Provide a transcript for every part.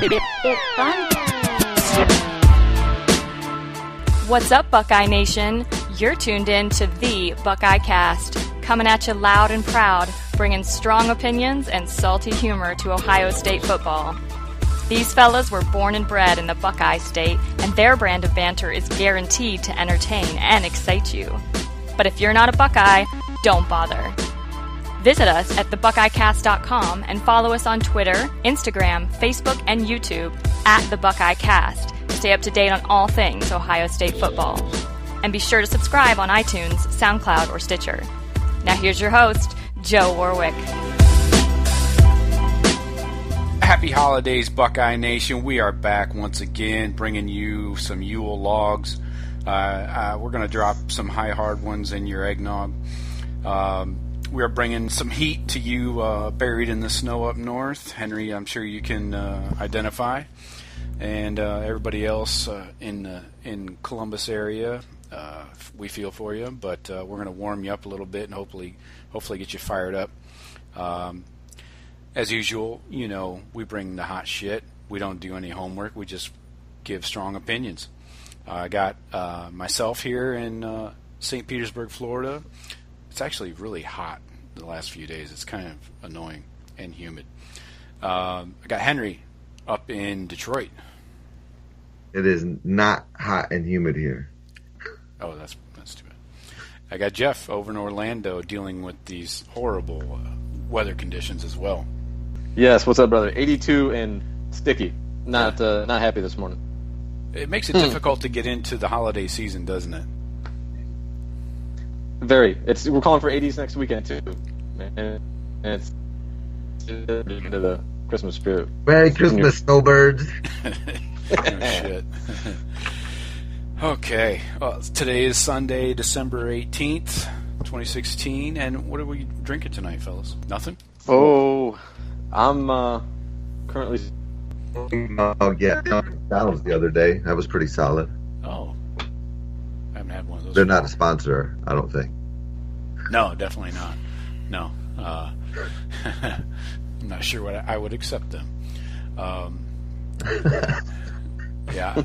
It's fun. What's up, Buckeye Nation? You're tuned in to the Buckeye Cast, coming at you loud and proud, bringing strong opinions and salty humor to Ohio State football. These fellas were born and bred in the Buckeye State, and their brand of banter is guaranteed to entertain and excite you. But if you're not a Buckeye, don't bother. Visit us at thebuckeyecast.com and follow us on Twitter, Instagram, Facebook, and YouTube at The Buckeye Cast to stay up to date on all things Ohio State football. And be sure to subscribe on iTunes, SoundCloud, or Stitcher. Now here's your host, Joe Warwick. Happy holidays, Buckeye Nation. We are back once again bringing you some Yule logs. We're going to drop some high hard ones in your eggnog. We are bringing some heat to you buried in the snow up north. Henry, I'm sure you can identify. And everybody else in Columbus area, we feel for you. But we're going to warm you up a little bit and hopefully get you fired up. As usual, you know, we bring the hot shit. We don't do any homework. We just give strong opinions. I got myself here in St. Petersburg, Florida. It's actually really hot the last few days. It's kind of annoying and humid. I got Henry up in Detroit. It is not hot and humid here. Oh, that's too bad. I got Jeff over in Orlando dealing with these horrible weather conditions as well. Yes, what's up, brother? 82 and sticky. Not happy this morning. It makes it difficult to get into the holiday season, doesn't it? Very. We're calling for 80s next weekend too, and it's into the Christmas spirit. Merry Christmas, snowbirds. Oh, shit. Okay. Well, today is Sunday, December 18th, 2016, and what are we drinking tonight, fellas? Nothing? Oh, I'm currently... Oh, yeah. McDonald's the other day. That was pretty solid. Oh. I haven't had one of those. They're not a sponsor, I don't think. No, definitely not. No. I'm not sure what I would accept them. Yeah.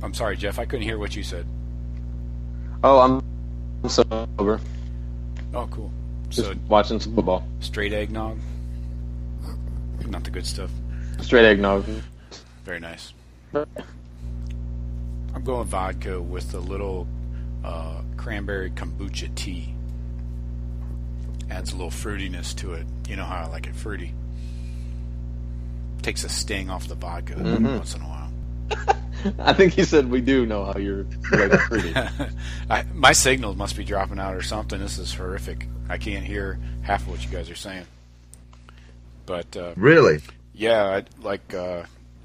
I'm sorry, Jeff. I couldn't hear what you said. Oh, I'm sober. Oh, cool. Just So watching some football. straight eggnog? Not the good stuff. Straight eggnog. Very nice. I'm going vodka with a little cranberry kombucha tea. Adds a little fruitiness to it. You know how I like it fruity. Takes a sting off the vodka once in a while. I think he said we do know how you're like fruity. My signal must be dropping out or something. This is horrific. I can't hear half of what you guys are saying. But Really? yeah,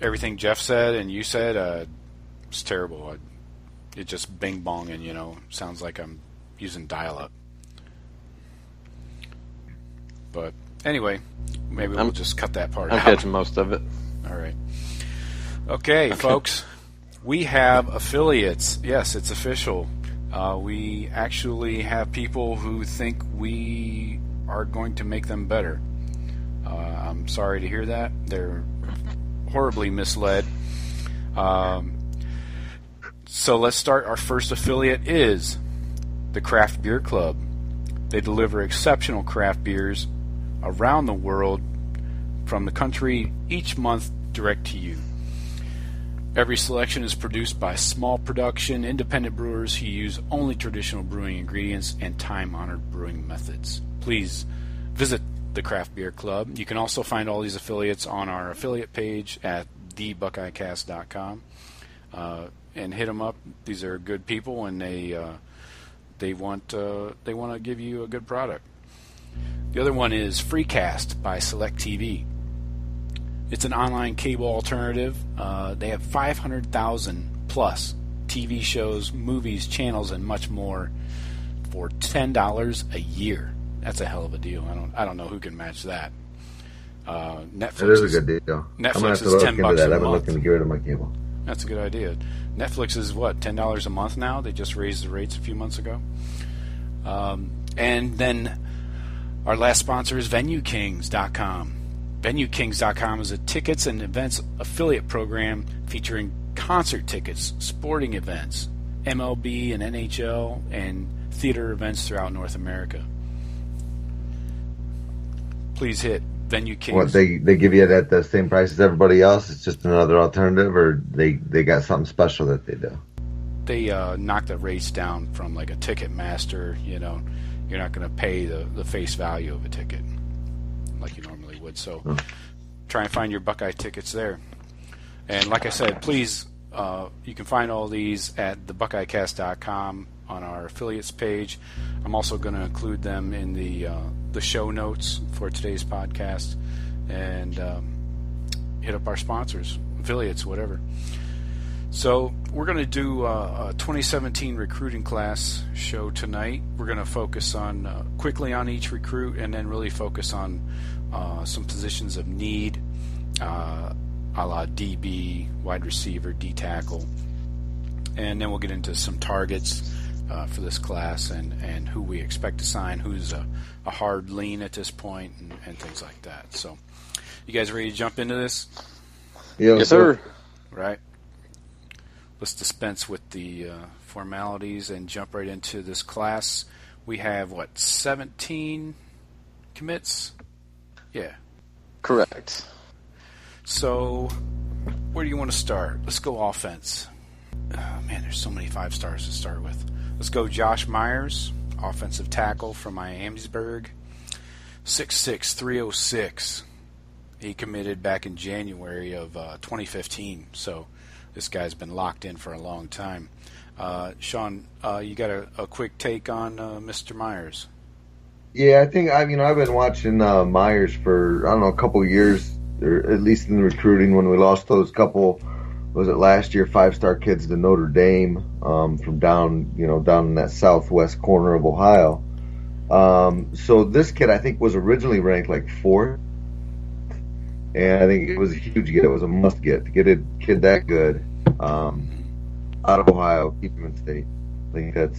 everything Jeff said and you said, it's terrible. It just bing bong and sounds like I'm using dial-up. But anyway, maybe we'll just cut that part out. I'm catching most of it. All right. Okay, folks. We have affiliates. Yes, it's official. We actually have people who think we are going to make them better. I'm sorry to hear that. They're horribly misled. So let's start. Our first affiliate is the Craft Beer Club. They deliver exceptional craft beers around the world from the country each month direct to you. Every selection is produced by small production, independent brewers who use only traditional brewing ingredients and time-honored brewing methods. Please visit the Craft Beer Club. You can also find all these affiliates on our affiliate page at thebuckeyecast.com and hit them up. These are good people, and they want to give you a good product. The other one is Freecast by Select TV. It's an online cable alternative. They have 500,000 plus TV shows, movies, channels, and much more for $10 a year. That's a hell of a deal. I don't know who can match that. Netflix It is a good deal. Netflix is $10 a month. I've been looking to get rid of my cable. That's a good idea. Netflix is what, $10 a month now? They just raised the rates a few months ago. And then our last sponsor is VenueKings.com. VenueKings.com is a tickets and events affiliate program featuring concert tickets, sporting events, MLB and NHL, and theater events throughout North America. Please hit Venue Kings. What, they give you it at the same price as everybody else? It's just another alternative, or they got something special that they do? They knock the rates down from like a Ticketmaster. You're not going to pay the face value of a ticket like you normally would. So try and find your Buckeye tickets there. And like I said, please, you can find all these at thebuckeyecast.com on our affiliates page. I'm also going to include them in the show notes for today's podcast, and hit up our sponsors, affiliates, whatever. So we're going to do a 2017 recruiting class show tonight. We're going to focus on quickly on each recruit, and then really focus on some positions of need, a la DB, wide receiver, D tackle, and then we'll get into some targets for this class and who we expect to sign, who's a hard lean at this point, and things like that. So, you guys ready to jump into this? Yes, sir. Right. Let's dispense with the formalities and jump right into this class. We have, 17 commits? Yeah. Correct. So, where do you want to start? Let's go offense. Oh, man, there's so many 5 stars to start with. Let's go Josh Myers, offensive tackle from Miamisburg, 6'6", 306. He committed back in January of 2015, so this guy's been locked in for a long time. Sean, you got a quick take on Mr. Myers? Yeah, I think I've been watching Myers for a couple of years, or at least in recruiting when we lost those couple. Was it last year? 5-star kids to Notre Dame from down in that southwest corner of Ohio. So this kid I think was originally ranked like 4th. And I think it was a huge get. It was a must get to get a kid that good out of Ohio, keep him in state. I think that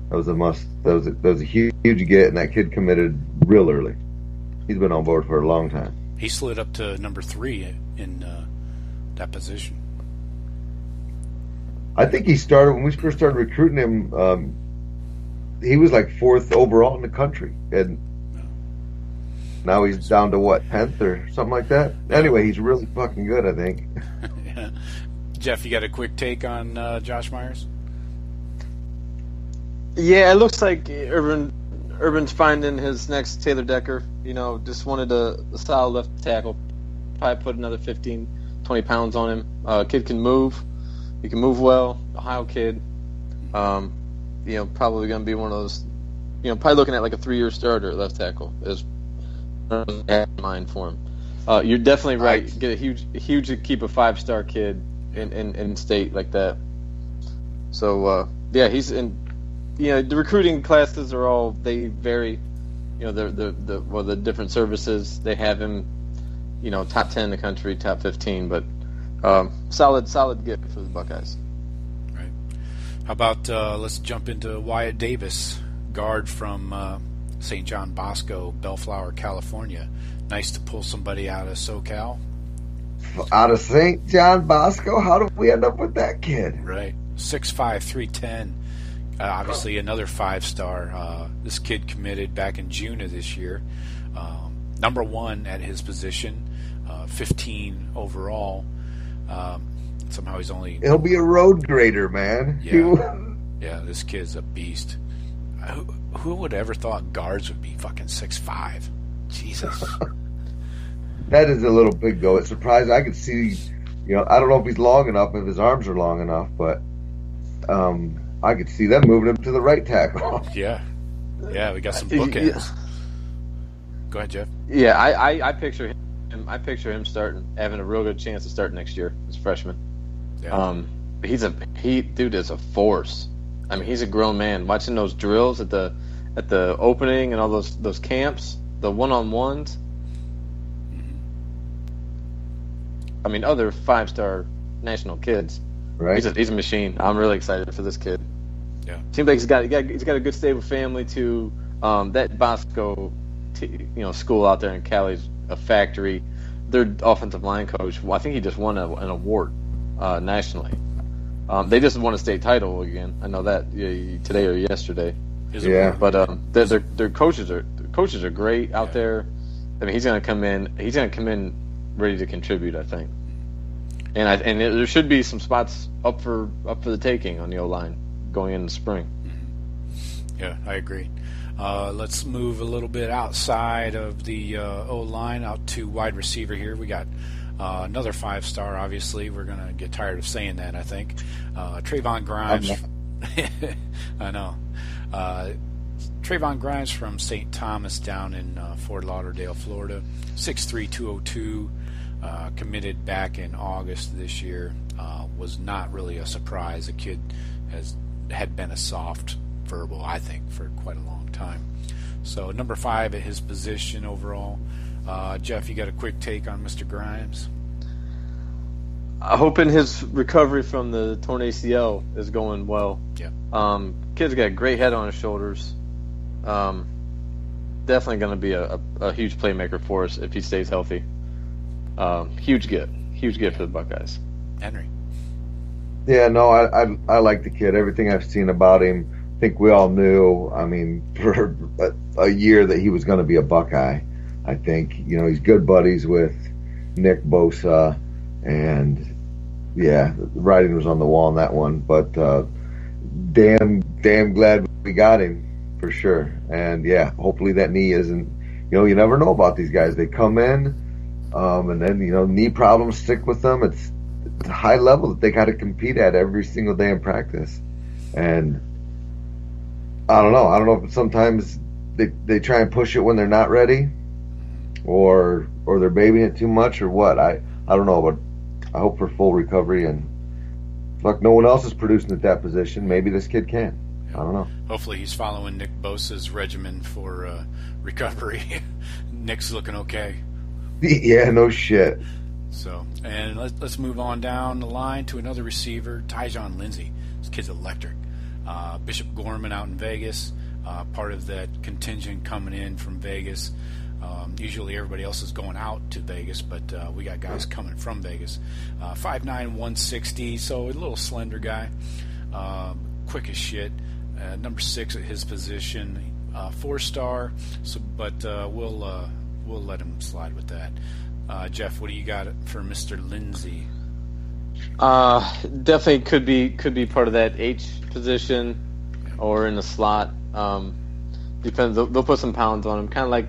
was a must. That was a huge get, and that kid committed real early. He's been on board for a long time. He slid up to number 3 in that position. I think he started when we first started recruiting him. He was like 4th overall in the country, and now he's down to 10th or something like that. Anyway, he's really fucking good, I think. Yeah. Jeff, you got a quick take on Josh Myers? Yeah, it looks like Urban's finding his next Taylor Decker. Just wanted a solid left tackle. Probably put another 15, 20 pounds on him. Kid can move. He can move well. Ohio kid. Probably going to be one of those. Probably looking at like a 3-year starter at left tackle is in mind for him. You're definitely right. Get a huge to keep a 5-star kid in state like that. So he's in. The recruiting classes are all, they vary. The different services they have him. Top 10 in the country, top 15, but solid get for the Buckeyes. Right. How about let's jump into Wyatt Davis, guard from St. John Bosco, Bellflower, California. Nice to pull somebody out of SoCal. Out of St. John Bosco? How did we end up with that kid? Right. 6'5", 310. Obviously another 5-star. This kid committed back in June of this year. Number 1 at his position, 15 overall. Somehow he's only... He'll be a road grader, man. Yeah, this kid's a beast. Who would ever thought guards would be fucking 6'5"? Jesus. That is a little big, though. It's surprising. I could see, I don't know if he's long enough, if his arms are long enough, but I could see them moving him to the right tackle. Yeah, we got some bookends. Yeah. Go ahead, Jeff. Yeah, I picture him. I picture him having a real good chance to start next year as a freshman. Yeah. Dude is a force. I mean, he's a grown man. Watching those drills at the opening and all those camps, the one-on-ones. I mean, other 5-star national kids. Right. He's a machine. I'm really excited for this kid. Yeah. Seems like he's got a good stable family too. That Bosco, school out there in Cali's a factory. Their offensive line coach, well, I think he just won an award nationally. They just won a state title again. I know that today or yesterday. Yeah. But their coaches are great out there. I mean, he's gonna come in ready to contribute, I think. And there should be some spots up for the taking on the O-line going into spring. Yeah, I agree. Let's move a little bit outside of the O-line out to wide receiver here. We got another 5-star, obviously. We're going to get tired of saying that, I think. Trayvon Grimes. I know. Trayvon Grimes from St. Thomas down in Fort Lauderdale, Florida. 6'3", 202. Committed back in August this year. Was not really a surprise. The kid had been a soft verbal, I think, for quite a long time. So number 5 at his position overall. Jeff, you got a quick take on Mr. Grimes? Hoping his recovery from the torn ACL is going well. Yeah. Kid's got a great head on his shoulders. Definitely going to be a huge playmaker for us if he stays healthy. Huge get for the Buckeyes. Henry. Yeah, no, I like the kid. Everything I've seen about him, I think we all knew, I mean, for a year that he was going to be a Buckeye. I think, he's good buddies with Nick Bosa, and yeah, the writing was on the wall on that one. But damn glad we got him for sure. And yeah, hopefully that knee isn't. You never know about these guys. They come in, and then knee problems stick with them. It's a high level that they got to compete at every single day in practice, and I don't know if sometimes they try and push it when they're not ready, or they're babying it too much, or what. I don't know, but I hope for full recovery, and look, no one else is producing at that position. Maybe this kid can. I don't know. Hopefully he's following Nick Bosa's regimen for recovery. Nick's looking okay. Yeah, no shit. So, and let's move on down the line to another receiver, Tyjon Lindsey. This kid's electric. Bishop Gorman out in Vegas, part of that contingent coming in from Vegas. Usually everybody else is going out to Vegas, but we got guys coming from Vegas. 5'9", 160, so a little slender guy. Quick as shit. Number 6 at his position. 4-star, but we'll let him slide with that. Jeff, what do you got for Mr. Lindsey? Definitely could be part of that H position or in the slot. Depends. They'll put some pounds on him, kind of like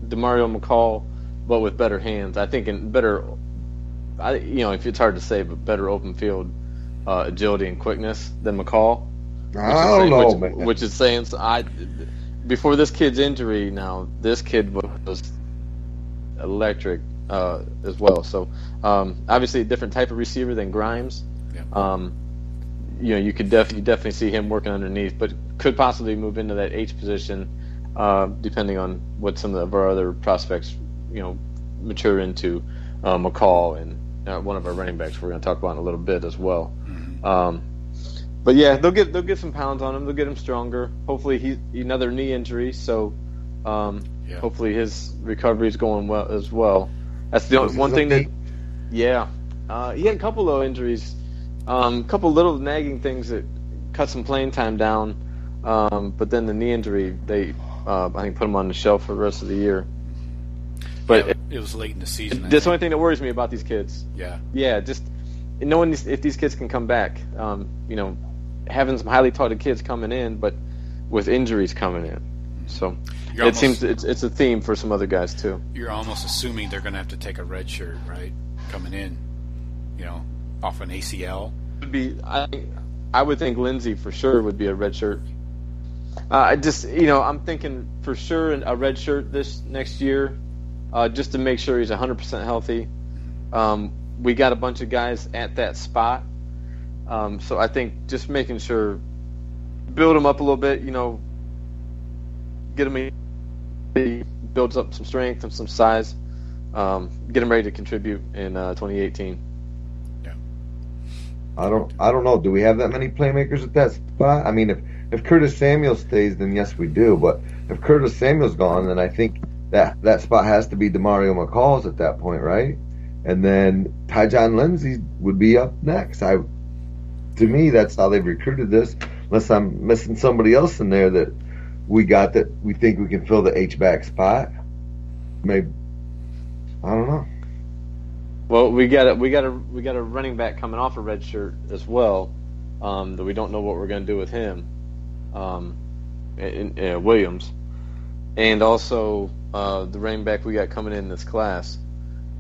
DeMario McCall, but with better hands. I think in better. If it's hard to say, but better open field agility and quickness than McCall. I don't know, man. Which is saying before this kid's injury. Now this kid was electric as well. So obviously a different type of receiver than Grimes. Yeah. You could definitely see him working underneath, but could possibly move into that H position depending on what some of our other prospects mature into. McCall and one of our running backs we're going to talk about in a little bit as well. Mm-hmm. But yeah, they'll get some pounds on him. They'll get him stronger. Hopefully he's another knee injury, so hopefully his recovery is going well as well. That's the one thing that. Yeah, he had a couple of injuries, a couple little nagging things that cut some playing time down. But then the knee injury, they I think put him on the shelf for the rest of the year. But it was late in the season. That's the only thing that worries me about these kids. Yeah, just knowing if these kids can come back. Having some highly touted kids coming in, but with injuries coming in. So seems it's a theme for some other guys too. You're almost assuming they're going to have to take a red shirt, right? Coming in, off an ACL. I would think Lindsey for sure would be a red shirt. I'm thinking for sure a red shirt this next year, just to make sure he's 100% healthy. We got a bunch of guys at that spot. So I think just making sure, build him up a little bit, get him, he builds up some strength and some size, get him ready to contribute in 2018. Yeah. I don't know. Do we have that many playmakers at that spot? I mean, if Curtis Samuel stays, then yes, we do. But if Curtis Samuel's gone, then I think that spot has to be Demario McCall's at that point, right? And then Tyjon Lindsey would be up next. To me, that's how they've recruited this. Unless I'm missing somebody else in there that we got that we think we can fill the H-back spot. Maybe, I don't know. Well, we got a running back coming off a red shirt as well. That we don't know what we're going to do with him. Williams, and also the running back we got coming in this class.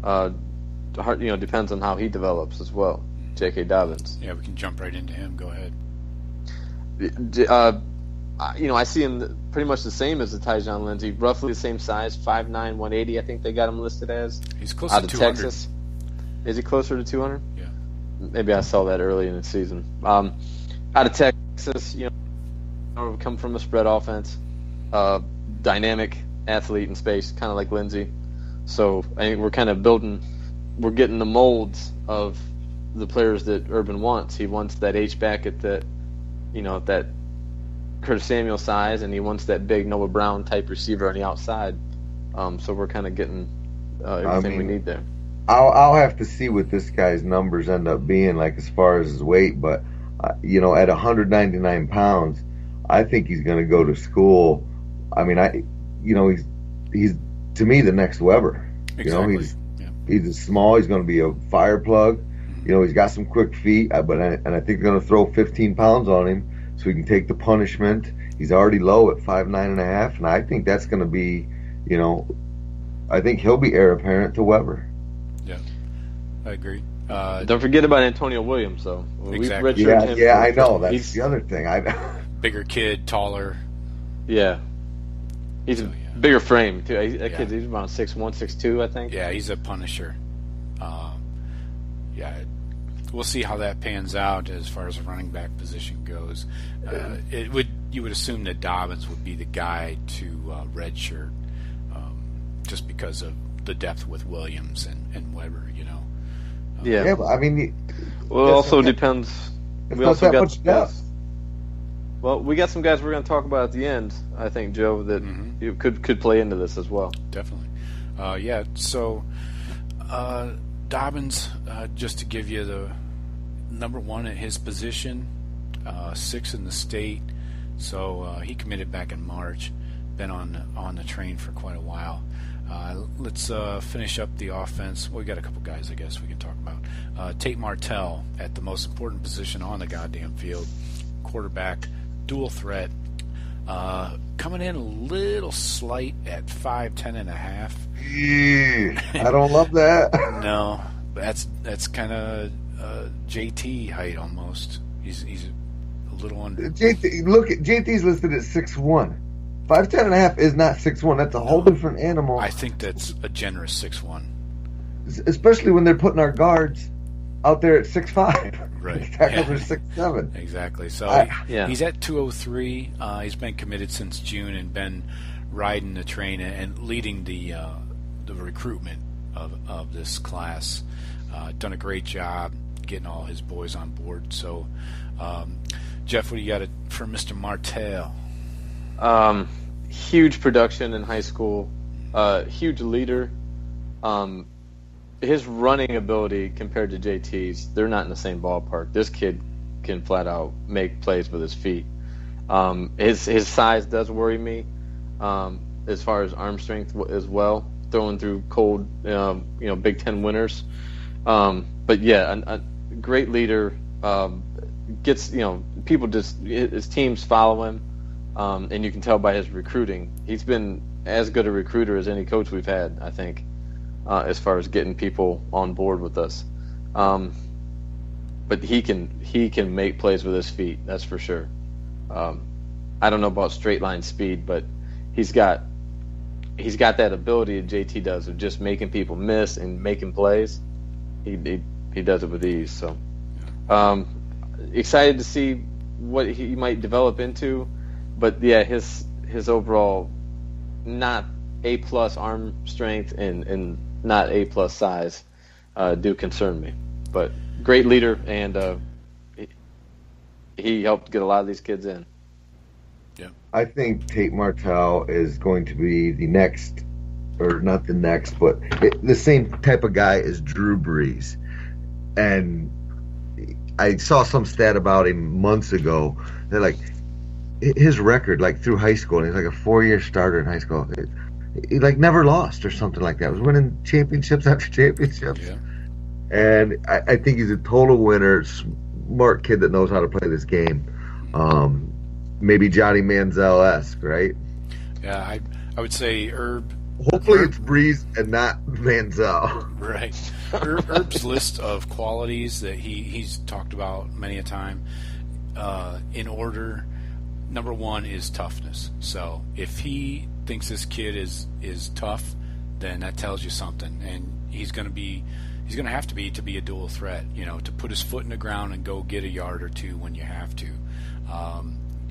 Depends on how he develops as well. J.K. Dobbins. Yeah, we can jump right into him. Go ahead. I see him pretty much the same as the Tyjon Lindsey, roughly the same size, 5'9", 180. I think they got him listed as. He's close out to of 200. Texas. Is he closer to 200? Yeah. Maybe I saw that early in the season. Out of Texas, come from a spread offense, dynamic athlete in space, kind of like Lindsey. So I think we're kind of we're getting the molds of the players that Urban wants. He wants that H-back at that Curtis Samuel size, and he wants that big Noah Brown type receiver on the outside. So we're kind of getting everything we need there. I'll have to see what this guy's numbers end up being like as far as his weight, but at 199 pounds, I think he's going to go to school. I mean, he's to me the next Weber. Exactly. He's small. He's going to be a fire plug. He's got some quick feet, and I think they're going to throw 15 pounds on him so he can take the punishment. He's already low at 5'9.5", and I think that's going to be, I think he'll be heir apparent to Weber. Yeah, I agree. Don't forget about Antonio Williams, though. Exactly. Yeah, I know. That's the other thing. Bigger kid, taller. Yeah. He's a bigger frame, too. He's around 6'1", 6'2", I think. Yeah, he's a punisher. We'll see how that pans out as far as the running back position goes. You would assume that Dobbins would be the guy to redshirt, just because of the depth with Williams and Weber. Yeah, but I mean, it also depends. We also got some guys. Well, we got some guys we're going to talk about at the end. I think, Joe, that could play into this as well. Definitely. So Dobbins, just to give you the number one at his position, 6th in the state. So he committed back in March. Been on the train for quite a while. Let's finish up the offense. We got a couple guys, I guess, we can talk about. Tate Martell at the most important position on the goddamn field. Quarterback, dual threat. Coming in a little slight at 5'10.5". I don't love that. No, that's kind of JT height almost. He's a little under. JT's listed at 6'1". 5'10.5" is not 6'1". That's a whole different animal. I think that's a generous 6'1". Especially when they're putting our guards out there at 6'5". Right. Tackles are 6'7". Exactly. So he's at 203. He's been committed since June and been riding the train and leading the recruitment of this class. Done a great job getting all his boys on board. So, Jeff, what do you got for Mr. Martell? Huge production in high school, huge leader. His running ability compared to JT's, they're not in the same ballpark. This kid can flat out make plays with his feet. His size does worry me, as far as arm strength as well, throwing through cold, Big Ten winners. But yeah, a great leader. Gets people his teams follow him. And you can tell by his recruiting. He's been as good a recruiter as any coach we've had, I think, as far as getting people on board with us. But he can make plays with his feet, that's for sure. I don't know about straight line speed, but he's got that ability that JT does of just making people miss and making plays. He does it with ease. So excited to see what he might develop into. But yeah, his overall not A+ arm strength and not A+ size do concern me. But great leader, and he helped get a lot of these kids in. Yeah, I think Tate Martell is going to be the next or not the next, but the same type of guy as Drew Brees. And I saw some stat about him months ago that like his record, like through high school, and he's like a 4-year starter in high school. He like never lost or something like that. He was winning championships after championships. Yeah. And I think he's a total winner, smart kid that knows how to play this game. Maybe Johnny Manziel-esque, right? Yeah, I would say Herb. Hopefully it's Breeze and not Manziel. Right. Herb's list of qualities that he's talked about many a time, in order, number one is toughness. So if he thinks this kid is tough, then that tells you something. And he's going to have to be a dual threat, to put his foot in the ground and go get a yard or two when you have to.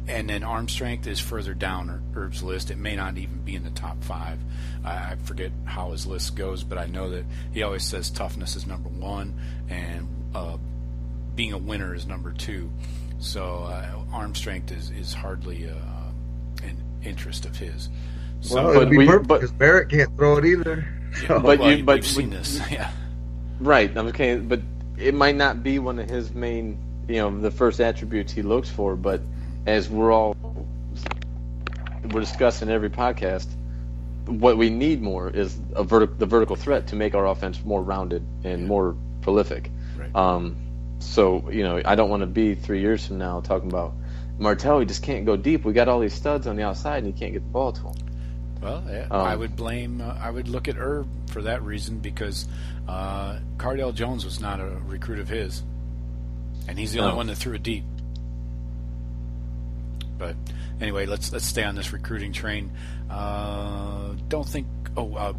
And then arm strength is further down Herb's list. It may not even be in the top 5. I forget how his list goes, but I know that he always says toughness is number 1 and being a winner is number 2. So arm strength is hardly an interest of his. So, well, it'd be perfect because Barrett can't throw it either. So. But you've seen this, yeah. Right. Okay, but it might not be one of his main, the first attributes he looks for, but as we're discussing every podcast, what we need more is the vertical threat to make our offense more rounded and more prolific. Right. So, I don't want to be 3 years from now talking about Martell, he just can't go deep. We got all these studs on the outside and he can't get the ball to him. Well, yeah, I would look at Herb for that reason because Cardale Jones was not a recruit of his, and he's the only one that threw it deep. But anyway, let's stay on this recruiting train.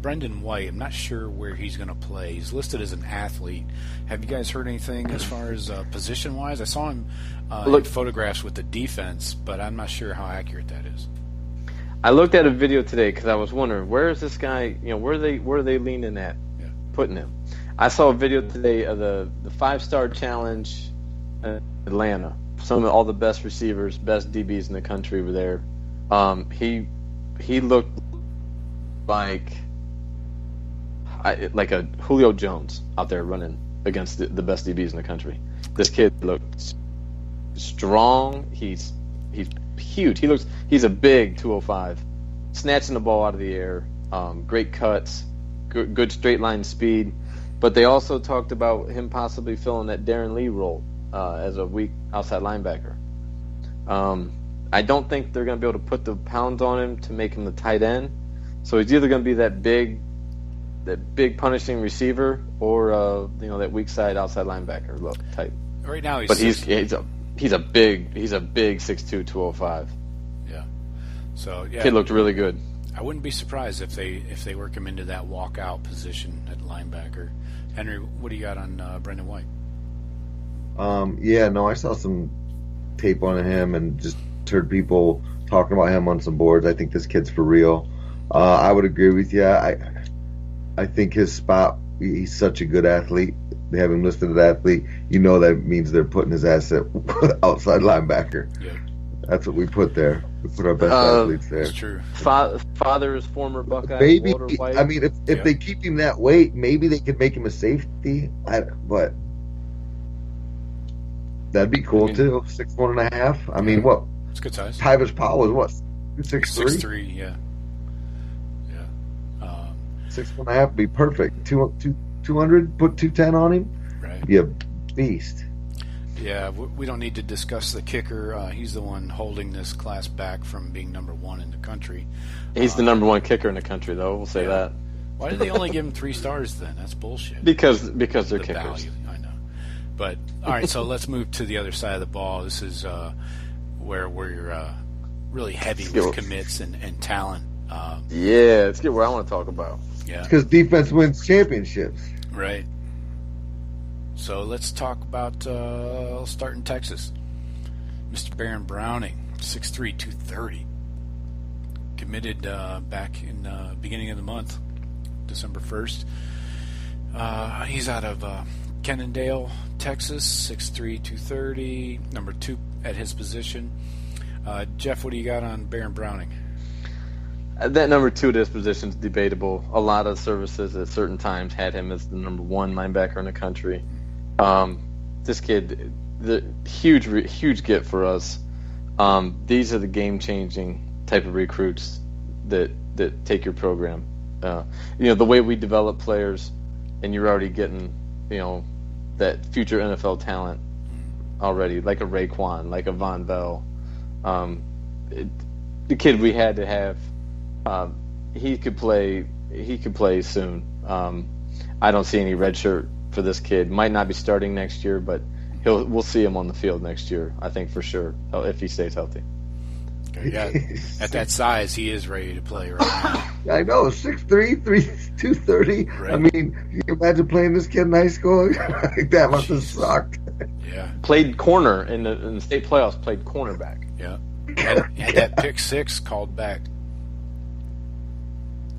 Brendan White, I'm not sure where he's going to play. He's listed as an athlete. Have you guys heard anything as far as position-wise? I saw him in photographs with the defense, but I'm not sure how accurate that is. I looked at a video today because I was wondering, where is this guy, where are they leaning at, putting him? I saw a video today of the 5-star challenge in Atlanta. All the best receivers, best DBs in the country were there. He looked like a Julio Jones out there running against the best DBs in the country. This kid looked strong. He's huge. He's a big 205, snatching the ball out of the air. Great cuts, good straight line speed. But they also talked about him possibly filling that Darren Lee role as a weak outside linebacker. I don't think they're going to be able to put the pounds on him to make him the tight end. So he's either going to be that big punishing receiver or that weak side outside linebacker type. Right now he's a big 6'2", 205. Yeah. So yeah, kid looked really good. I wouldn't be surprised if they work him into that walkout position at linebacker. Henry, what do you got on Brendan White? I saw some tape on him and just heard people talking about him on some boards. I think this kid's for real. I would agree with you. I think his spot, he's such a good athlete. They have him listed as athlete. That means they're putting his ass at outside linebacker. Yeah. That's what we put there. We put our best athletes there. That's true. Father is former Buckeye. Maybe, Walter White. I mean, if they keep him that weight, maybe they could make him a safety. But that'd be cool too. 6'1.5". I mean, what? It's good size. Tyvis Powell is what? 6'3"? 6'3", yeah. 6'1.5" would be perfect. 200, put 210 on him. Right. Be a beast. Yeah, we don't need to discuss the kicker. He's the one holding this class back from being number 1 in the country. He's the number 1 kicker in the country, though. We'll say that. Why did they only give him 3 stars then? That's bullshit. Because they're kickers. Value, I know. But all right, so let's move to the other side of the ball. This is where we're really heavy with commits and talent. Let's get where I want to talk about. Yeah, because defense wins championships. Right. So let's talk about start in Texas. Mr. Baron Browning, 6'3", 230. Committed back in the beginning of the month, December 1st. He's out of Kennedale, Texas, 6'3", 230, number 2 at his position. Jeff, what do you got on Baron Browning? That number 2 at his position is debatable. A lot of services at certain times had him as the number 1 linebacker in the country. This kid, the huge get for us. These are the game-changing type of recruits that take your program. The way we develop players, and you're already getting, that future NFL talent already, like a Raekwon, like a Von Bell. The kid we had to have, he could play soon. I don't see any red shirt for this kid. Might not be starting next year, but we'll see him on the field next year, I think, for sure, if he stays healthy. Yeah, at that size, he is ready to play right now. I know, 6'3", 230. Right. I mean, can you imagine playing this kid in high school? That must have sucked. Yeah. Played corner in the state playoffs. Played cornerback. Yeah. Had that pick 6 called back.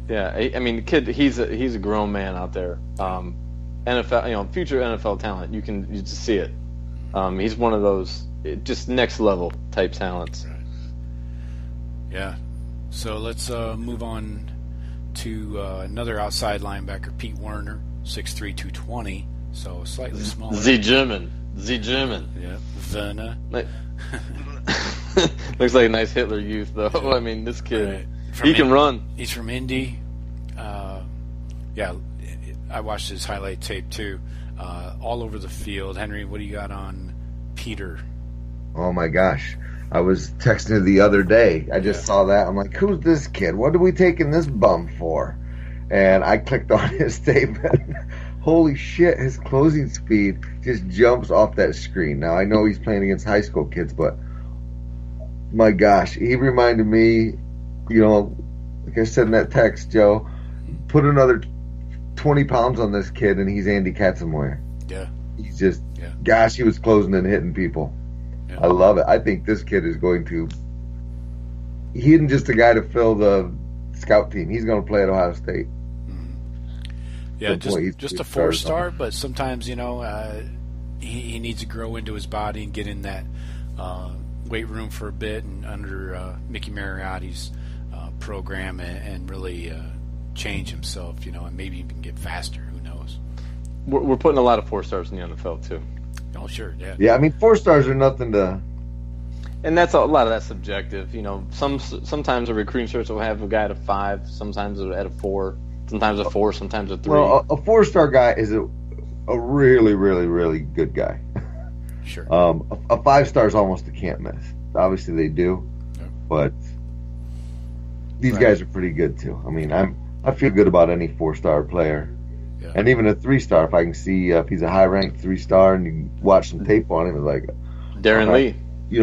Yeah, I mean, the kid, he's a grown man out there. NFL, future NFL talent. You just see it. He's one of those just next level type talents. Right. Yeah. So let's move on to another outside linebacker, Pete Werner, 6'3", 220. So slightly smaller. The German. Yeah. Werner. Looks like a nice Hitler Youth, though. Yeah. I mean, this kid, right. He can run. He's from Indy. Yeah, I watched his highlight tape, too. All over the field. Henry, what do you got on Peter? Oh, my gosh. I was texting the other day. I just saw that. I'm like, who's this kid? What are we taking this bum for? And I clicked on his tape. Holy shit, his closing speed just jumps off that screen. Now, I know he's playing against high school kids, but my gosh, he reminded me, like I said in that text, Joe, put another 20 pounds on this kid and he's Andy Katzenmoyer. Yeah. He's just, gosh, he was closing and hitting people. Yeah. I love it. I think this kid is going to, he isn't just a guy to fill the scout team. He's going to play at Ohio State. Yeah, just a 4-star, but sometimes, he needs to grow into his body and get in that weight room for a bit and under Mickey Mariotti's program and really change himself, and maybe even get faster. Who knows? We're putting a lot of 4-stars in the NFL, too. Oh, sure, yeah. Yeah, I mean, 4-stars are nothing to... And that's a lot of that's subjective. Sometimes a recruiting search will have a guy at a 5, sometimes at a 4. Sometimes a 4, sometimes a 3. Well, a 4-star guy is a really, really, really good guy. Sure. A 5-star is almost a can't miss. Obviously, they do, but these guys are pretty good too. I mean, I feel good about any 4-star player, and even a 3-star. If I can see if he's a high-ranked 3-star, and you watch some tape on him, it's like Darren Lee.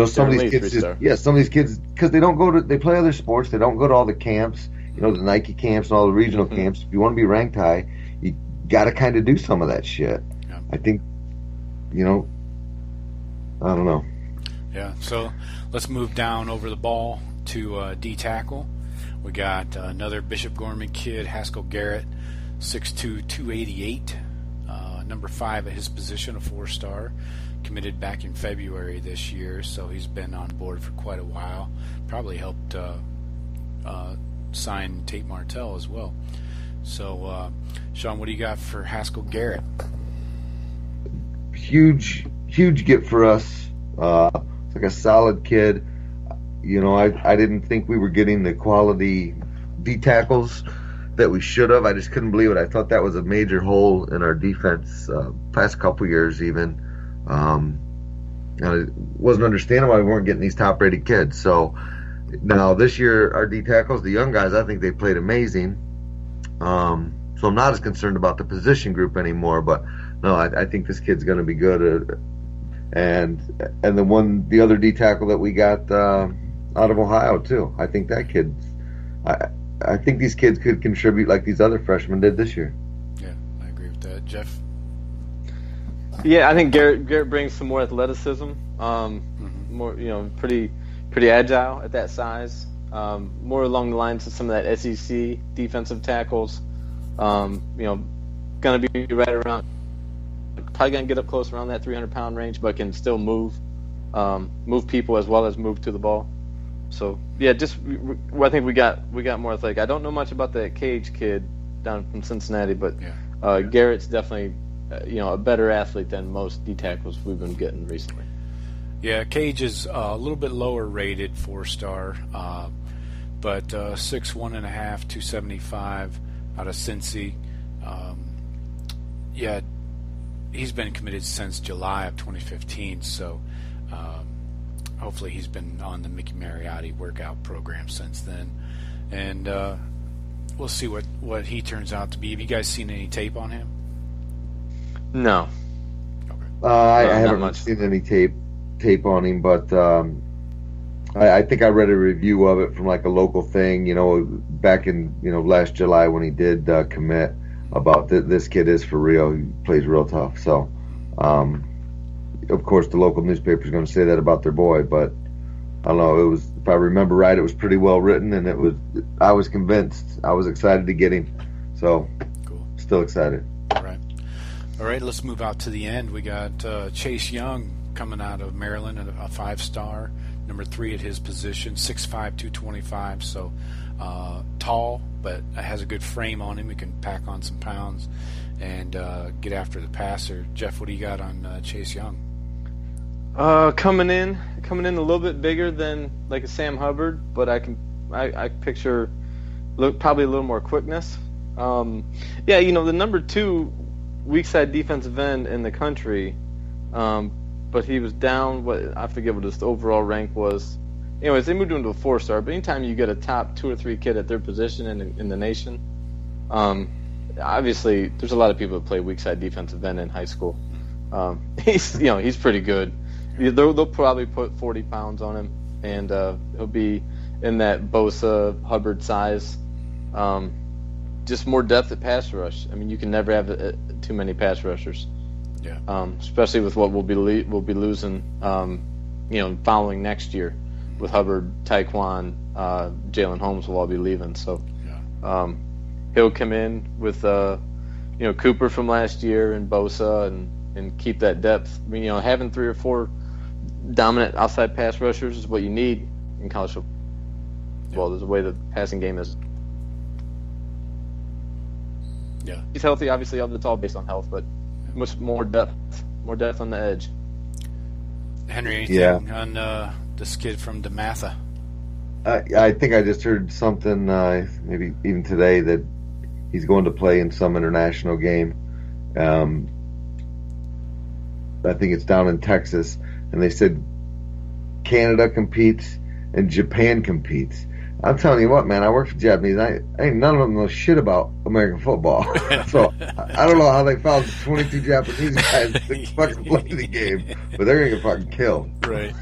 Some of these kids some of these kids, because they play other sports. They don't go to all the camps. The Nike camps and all the regional camps. If you want to be ranked high, you got to kind of do some of that shit. Yeah. I think, I don't know. Yeah, so let's move down over the ball to D-tackle. We got another Bishop Gorman kid, Haskell Garrett, 6'2", 288, number 5 at his position, a 4-star, committed back in February this year, so he's been on board for quite a while. Probably helped sign Tate Martell as well. So, Sean, what do you got for Haskell Garrett? Huge get for us. It's like a solid kid. I didn't think we were getting the quality D tackles that we should have. I just couldn't believe it. I thought that was a major hole in our defense past couple years even. And it wasn't understanding why we weren't getting these top-rated kids. So now this year, our D tackles, the young guys, I think they played amazing. So I'm not as concerned about the position group anymore. But no, I think this kid's going to be good. And the other D tackle that we got out of Ohio too. I think that kid. I think these kids could contribute like these other freshmen did this year. Yeah, I agree with that, Jeff. Yeah, I think Garrett brings some more athleticism. More, pretty agile at that size. More along the lines of some of that SEC defensive tackles. Going to be right around, probably going to get up close around that 300-pound range, but can still move people as well as move to the ball. So yeah, I think we got more athletic. I don't know much about that Cage kid down from Cincinnati, but Garrett's definitely a better athlete than most D tackles we've been getting recently. Yeah, Cage is a little bit lower rated, 4-star, but 6'1.5", 275 out of Cincy. He's been committed since July of 2015, so hopefully he's been on the Mickey Mariotti workout program since then. And we'll see what he turns out to be. Have you guys seen any tape on him? No. Okay. I haven't seen any tape on him, but I think I read a review of it from like a local thing, back in last July when he did commit, about this kid is for real. He plays real tough. So, of course, the local newspaper is going to say that about their boy, but I don't know. It was, if I remember right, it was pretty well written, and I was convinced. I was excited to get him. So, cool. Still excited. All right. Let's move out to the end. We got Chase Young coming out of Maryland, a 5-star, number 3 at his position, 6'5", 225. So tall, but has a good frame on him. He can pack on some pounds and get after the passer. Jeff, what do you got on Chase Young? Coming in a little bit bigger than like a Sam Hubbard, but I picture probably a little more quickness. The number 2 weak side defensive end in the country, but he was down. I forget what his overall rank was. Anyways, they moved him to a 4-star. But anytime you get a top 2 or 3 kid at their position in the nation, obviously there's a lot of people that play weak side defensive end in high school. He's pretty good. They'll probably put 40 pounds on him, and he'll be in that Bosa Hubbard size. Just more depth at pass rush. I mean, you can never have too many pass rushers. Yeah. Especially with what we'll be losing, following next year, with Hubbard, Tyquan, Jalen Holmes will all be leaving. So, he'll come in with Cooper from last year and Bosa and keep that depth. I mean, having 3 or 4 dominant outside pass rushers is what you need in college football. Well, there's a way the passing game is. Yeah. He's healthy, obviously. It's all based on health, but much more depth on the edge. Henry, anything on this kid from DeMatha? I think I just heard something, maybe even today, that he's going to play in some international game. I think it's down in Texas, and they said Canada competes and Japan competes. I'm telling you what, man, I work for Japanese. None of them know shit about American football. So I don't know how they found 22 Japanese guys to fucking play the game, but they're going to get fucking killed. Right.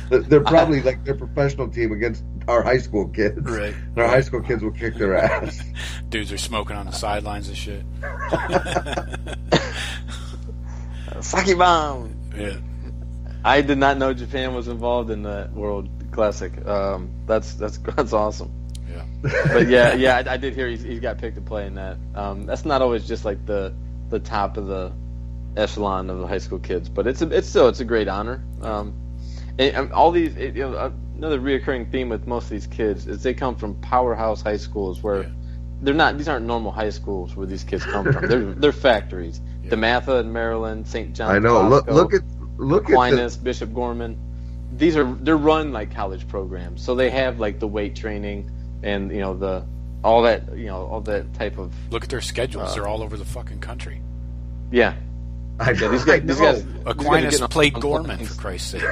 They're probably like their professional team against our high school kids. Right. And our high school kids will kick their ass. Dudes are smoking on the sidelines and shit. Sake bomb. Yeah. I did not know Japan was involved in the World Classic. That's awesome. Yeah. But yeah, I did hear he's got picked to play in that. That's not always just like the top of the echelon of the high school kids, but it's a great honor. And all these, another reoccurring theme with most of these kids is they come from powerhouse high schools where these aren't normal high schools where these kids come from. They're factories. Yeah. DeMatha in Maryland, St. John's. I know. Bosco, Look Aquinas, Bishop Gorman. They're run like college programs, so they have like the weight training and all that type of. Look at their schedules; they're all over the fucking country. Yeah, these guys. Aquinas played Gorman, for Christ's sake.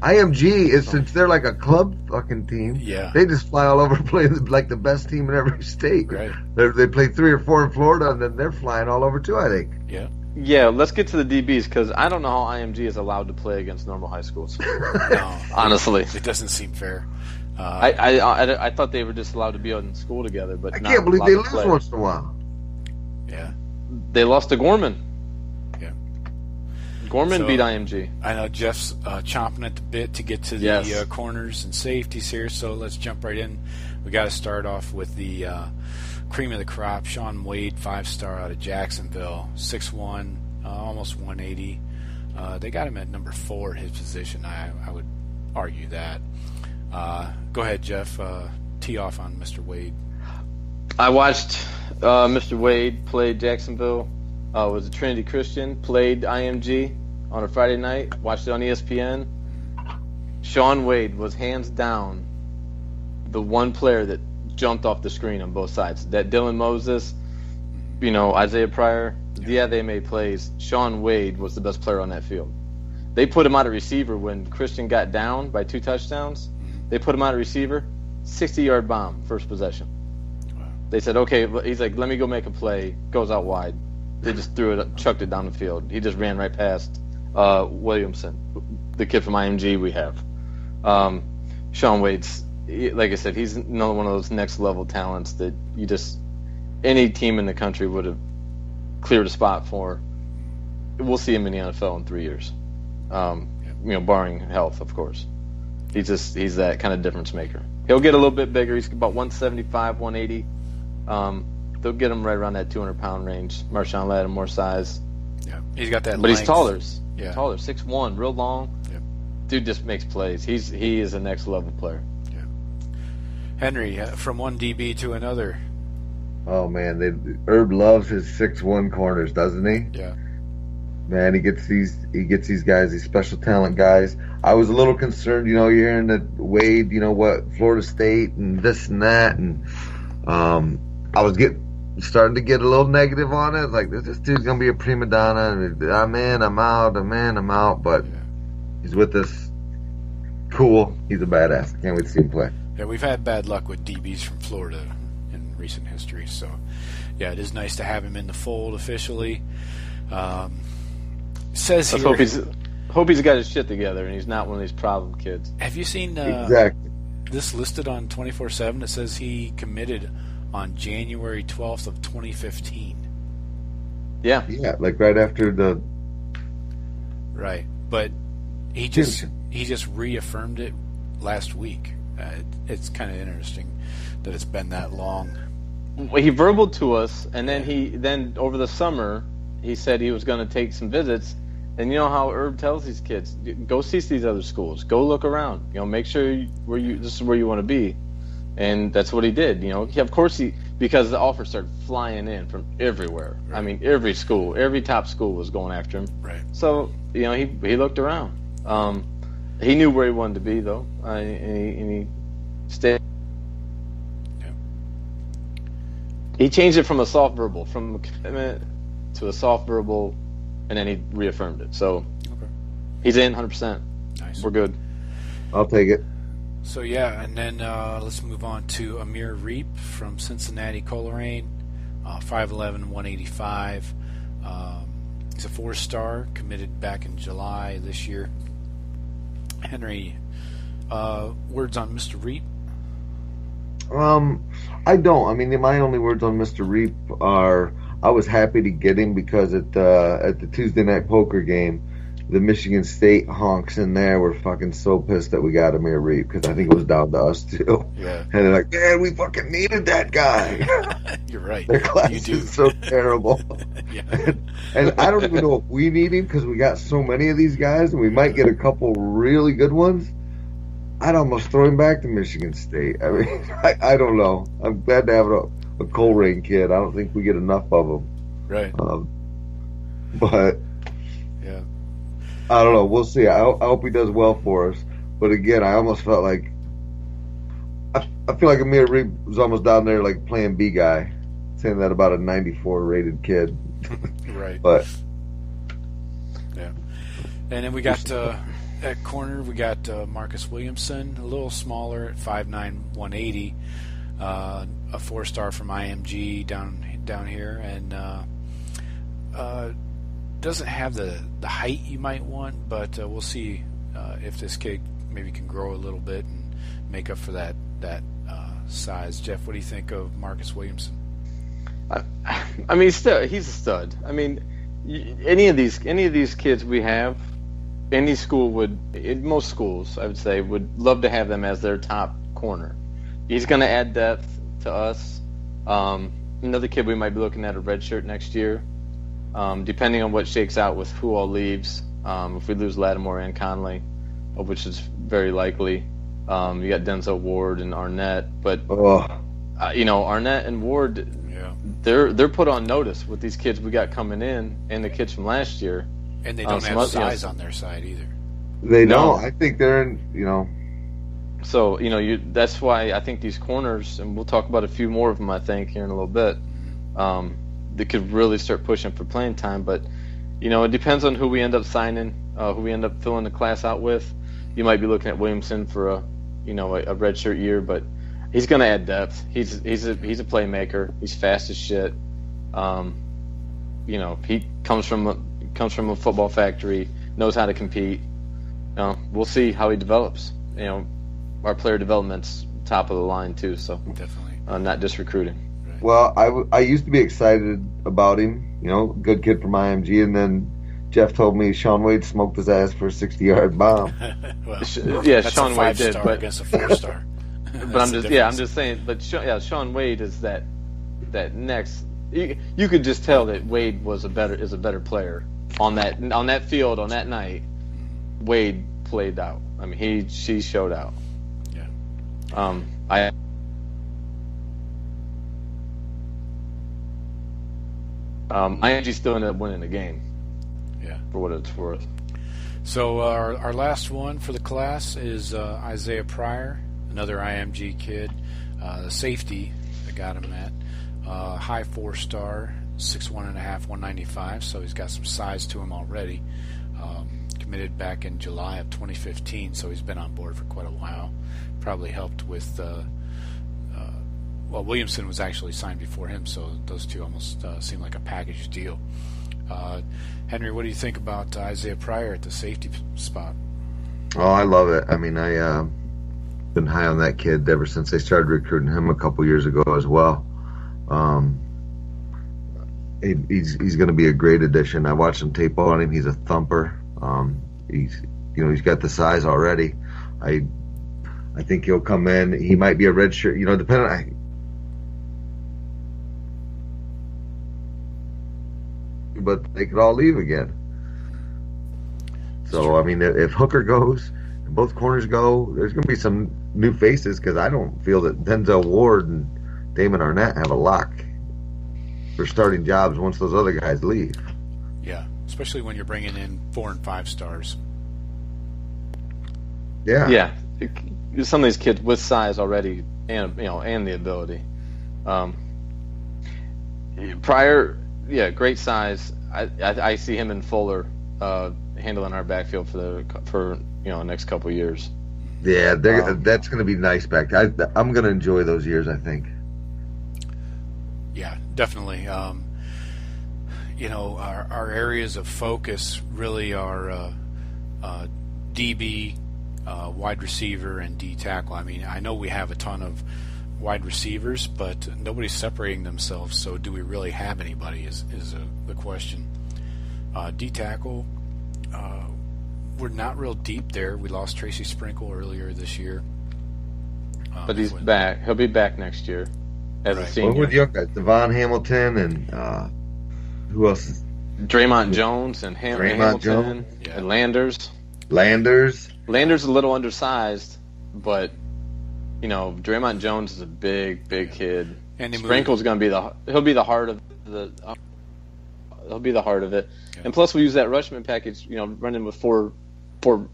IMG is, since they're like a club fucking team. Yeah, they just fly all over, play like the best team in every state. Right. They play 3 or 4 in Florida, and then they're flying all over too, I think. Yeah. Yeah, let's get to the DBs because I don't know how IMG is allowed to play against normal high schools. No, honestly, it doesn't seem fair. I thought they were just allowed to be in school together, but I can't believe they lose once in a while. Yeah, they lost to Gorman. Yeah, Gorman beat IMG. I know Jeff's chomping at the bit to get to the corners and safeties here, so let's jump right in. We got to start off with the cream of the crop, Sean Wade, 5-star out of Jacksonville, 6'1", almost 180. They got him at number 4 at his position. I would argue that. Go ahead, Jeff. Tee off on Mr. Wade. I watched Mr. Wade play Jacksonville. Was a Trinity Christian. Played IMG on a Friday night. Watched it on ESPN. Sean Wade was hands down the one player that jumped off the screen on both sides. That Dylan Moses, Isaiah Pryor, they made plays. Sean Wade was the best player on that field. They put him out at receiver when Christian got down by 2 touchdowns. They put him out at receiver, 60-yard bomb, first possession. They said, okay, he's like, let me go make a play. Goes out wide. They just threw it, chucked it down the field. He just ran right past Williamson, the kid from IMG we have. Sean Wade's, like I said, he's another one of those next level talents that any team in the country would have cleared a spot for. We'll see him in the NFL in 3 years, barring health, of course. He's that kind of difference maker. He'll get a little bit bigger. He's about 175, 180. They'll get him right around that 200-pound range. Marshawn Lattimore size. Yeah, he's got that. But length. He's taller. Yeah. Taller, 6'1", real long. Yeah. Dude just makes plays. He is a next level player. Yeah. Henry, from one DB to another. Oh man, Herb loves his 6'1" corners, doesn't he? Yeah. Man, he gets these guys, these special talent guys. I was a little concerned, you're hearing that Wade, Florida State and this and that, and I was starting to get a little negative on it. Like, this dude's gonna be a prima donna. I'm in, I'm out. I'm in, I'm out. But he's with us. Cool. He's a badass. Can't wait to see him play. Yeah, we've had bad luck with DBs from Florida in recent history. So, yeah, it is nice to have him in the fold officially. Says here, hope he's got his shit together and he's not one of these problem kids. Have you seen exactly this listed on 24/7? It says he committed on January 12th of 2015. Yeah, like right after the right, but he just reaffirmed it last week. It's kind of interesting that it's been that long. Well, he verbaled to us, and then over the summer he said he was going to take some visits. And you know how Herb tells these kids, go see these other schools, go look around, make sure this is where you want to be, and that's what he did. Of course because the offers started flying in from everywhere. Right. I mean, every school, every top school was going after him. Right. So he looked around. He knew where he wanted to be though, and he stayed. Yeah. He changed it from a soft verbal, from a commitment to a soft verbal. And then he reaffirmed it. So he's in 100%. Nice. We're good. I'll take it. So, yeah, and then let's move on to Amir Reap from Cincinnati Coleraine, 5'11", 185. He's a 4-star, committed back in July this year. Henry, words on Mr. Reap? I don't. I mean, my only words on Mr. Reap are, I was happy to get him because at the Tuesday night poker game, the Michigan State honks in there were fucking so pissed that we got Amir Reap because I think it was down to us too. Yeah. And they're like, man, we fucking needed that guy. You're right. Their class you do. is so terrible. Yeah. And I don't even know if we need him because we got so many of these guys and we might get a couple really good ones. I'd almost throw him back to Michigan State. I mean, I don't know. I'm glad to have a Coleraine kid. I don't think we get enough of them. Right. But yeah, I don't know. We'll see. I hope he does well for us. But again, I almost felt like I feel like Amir Reap was almost down there like playing B guy, saying that about a 94 rated kid. Right. But yeah, and then we got at corner we got Marcus Williamson, a little smaller at 5'9", 180. A 4-star from IMG down here, and doesn't have the height you might want, but we'll see if this kid maybe can grow a little bit and make up for that size. Jeff, what do you think of Marcus Williamson? I mean, he's a stud. I mean, any of these kids we have, any school would, in most schools, I would say, would love to have them as their top corner. He's going to add depth to us. Another kid we might be looking at a red shirt next year, depending on what shakes out with who all leaves. If we lose Lattimore and Conley, which is very likely. You got Denzel Ward and Arnett, but Arnett and Ward, they're put on notice with these kids we got coming in and the kids from last year. And they don't have size on their side either. They don't. I think they're in, So, that's why I think these corners, and we'll talk about a few more of them, I think, here in a little bit, they could really start pushing for playing time. But, it depends on who we end up signing, who we end up filling the class out with. You might be looking at Williamson for a redshirt year, but he's going to add depth. He's a playmaker. He's fast as shit. He comes from a football factory, knows how to compete. We'll see how he develops. Our player development's top of the line too, so definitely not just recruiting. Right. Well, I used to be excited about him. Good kid from IMG, and then Jeff told me Sean Wade smoked his ass for a 60-yard bomb. Well, that's Sean Wade did, but against a 4-star. But I'm just saying. But Sean Wade is that next. You could just tell that Wade is a better player on that field on that night. Wade played out. I mean, she showed out. Yeah. IMG still ended up winning the game. Yeah. For what it's worth. So our last one for the class is Isaiah Pryor, another IMG kid, the safety that got him at high 4-star, 6'1.5", 195. So he's got some size to him already. Committed back in July of 2015, so he's been on board for quite a while. Probably helped with. Williamson was actually signed before him, so those two almost seem like a package deal. Henry, what do you think about Isaiah Pryor at the safety spot? Oh, I love it. I mean, I been high on that kid ever since they started recruiting him a couple years ago as well. He's going to be a great addition. I watched some tape on him. He's a thumper. He's got the size already. I think he'll come in. He might be a red shirt. Depending on. But they could all leave again. So, I mean, if Hooker goes and both corners go, there's going to be some new faces because I don't feel that Denzel Ward and Damon Arnett have a lock for starting jobs once those other guys leave. Yeah, especially when you're bringing in 4 and 5 stars. Yeah. Yeah. Some of these kids with size already and the ability. Pryor, great size. I see him in Fuller handling our backfield for next couple of years. Yeah, that's going to be nice back. I'm going to enjoy those years, I think. Yeah, definitely. Our areas of focus really are DB, wide receiver, and D tackle. I mean, I know we have a ton of wide receivers, but nobody's separating themselves. So, do we really have anybody? Is the question. D tackle, we're not real deep there. We lost Tracy Sprinkle earlier this year, but he's back. He'll be back next year as a senior. What with young guys, Devon Hamilton and who else? Draymond Jones and Hamilton and Landers. Landers is a little undersized, but Draymond Jones is a big kid. And Sprinkle's going to be he'll be the heart of it. Yeah. And plus we use that Rushman package, running with four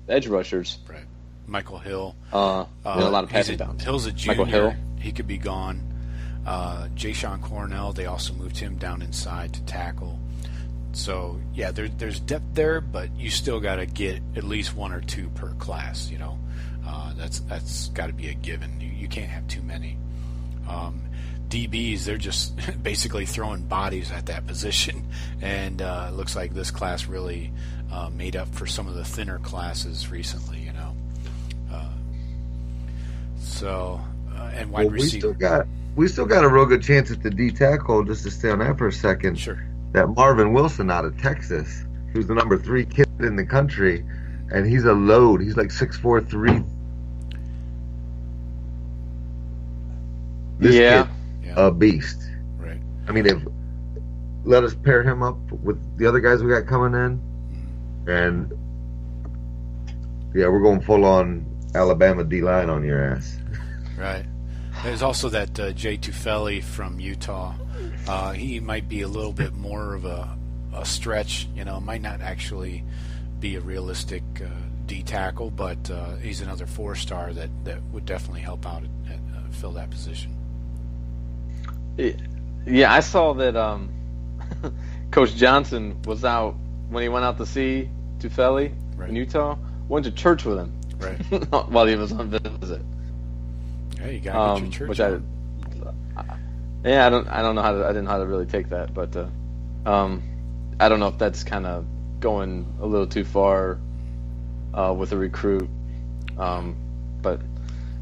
edge rushers. Right. Michael Hill. A lot of passing downs. Hill's a junior. Michael Hill. He could be gone. Jayshon Cornell, they also moved him down inside to tackle. So, yeah, there's depth there, but you still got to get at least 1 or 2 per class, That's got to be a given. You can't have too many. DBs, they're just basically throwing bodies at that position, and it looks like this class really made up for some of the thinner classes recently, and wide receiver. We still got a real good chance at the D tackle. Just to stay on that for a second. Sure. That Marvin Wilson out of Texas, who's the number 3 kid in the country, and he's a load. He's like 6'4", 3. This kid, a beast. Right. I mean, let us pair him up with the other guys we got coming in, and we're going full on Alabama D-line on your ass. Right. There's also that Jay Tufele from Utah. He might be a little bit more of a stretch. Might not actually be a realistic D tackle, but he's another 4-star that would definitely help out at fill that position. Yeah, I saw that Coach Johnson was out when he went out to see Tufele in Utah. Went to church with him while he was on visit. Hey, you got to get your church. I don't know how to. I didn't know how to really take that, but I don't know if that's kind of going a little too far with a recruit. But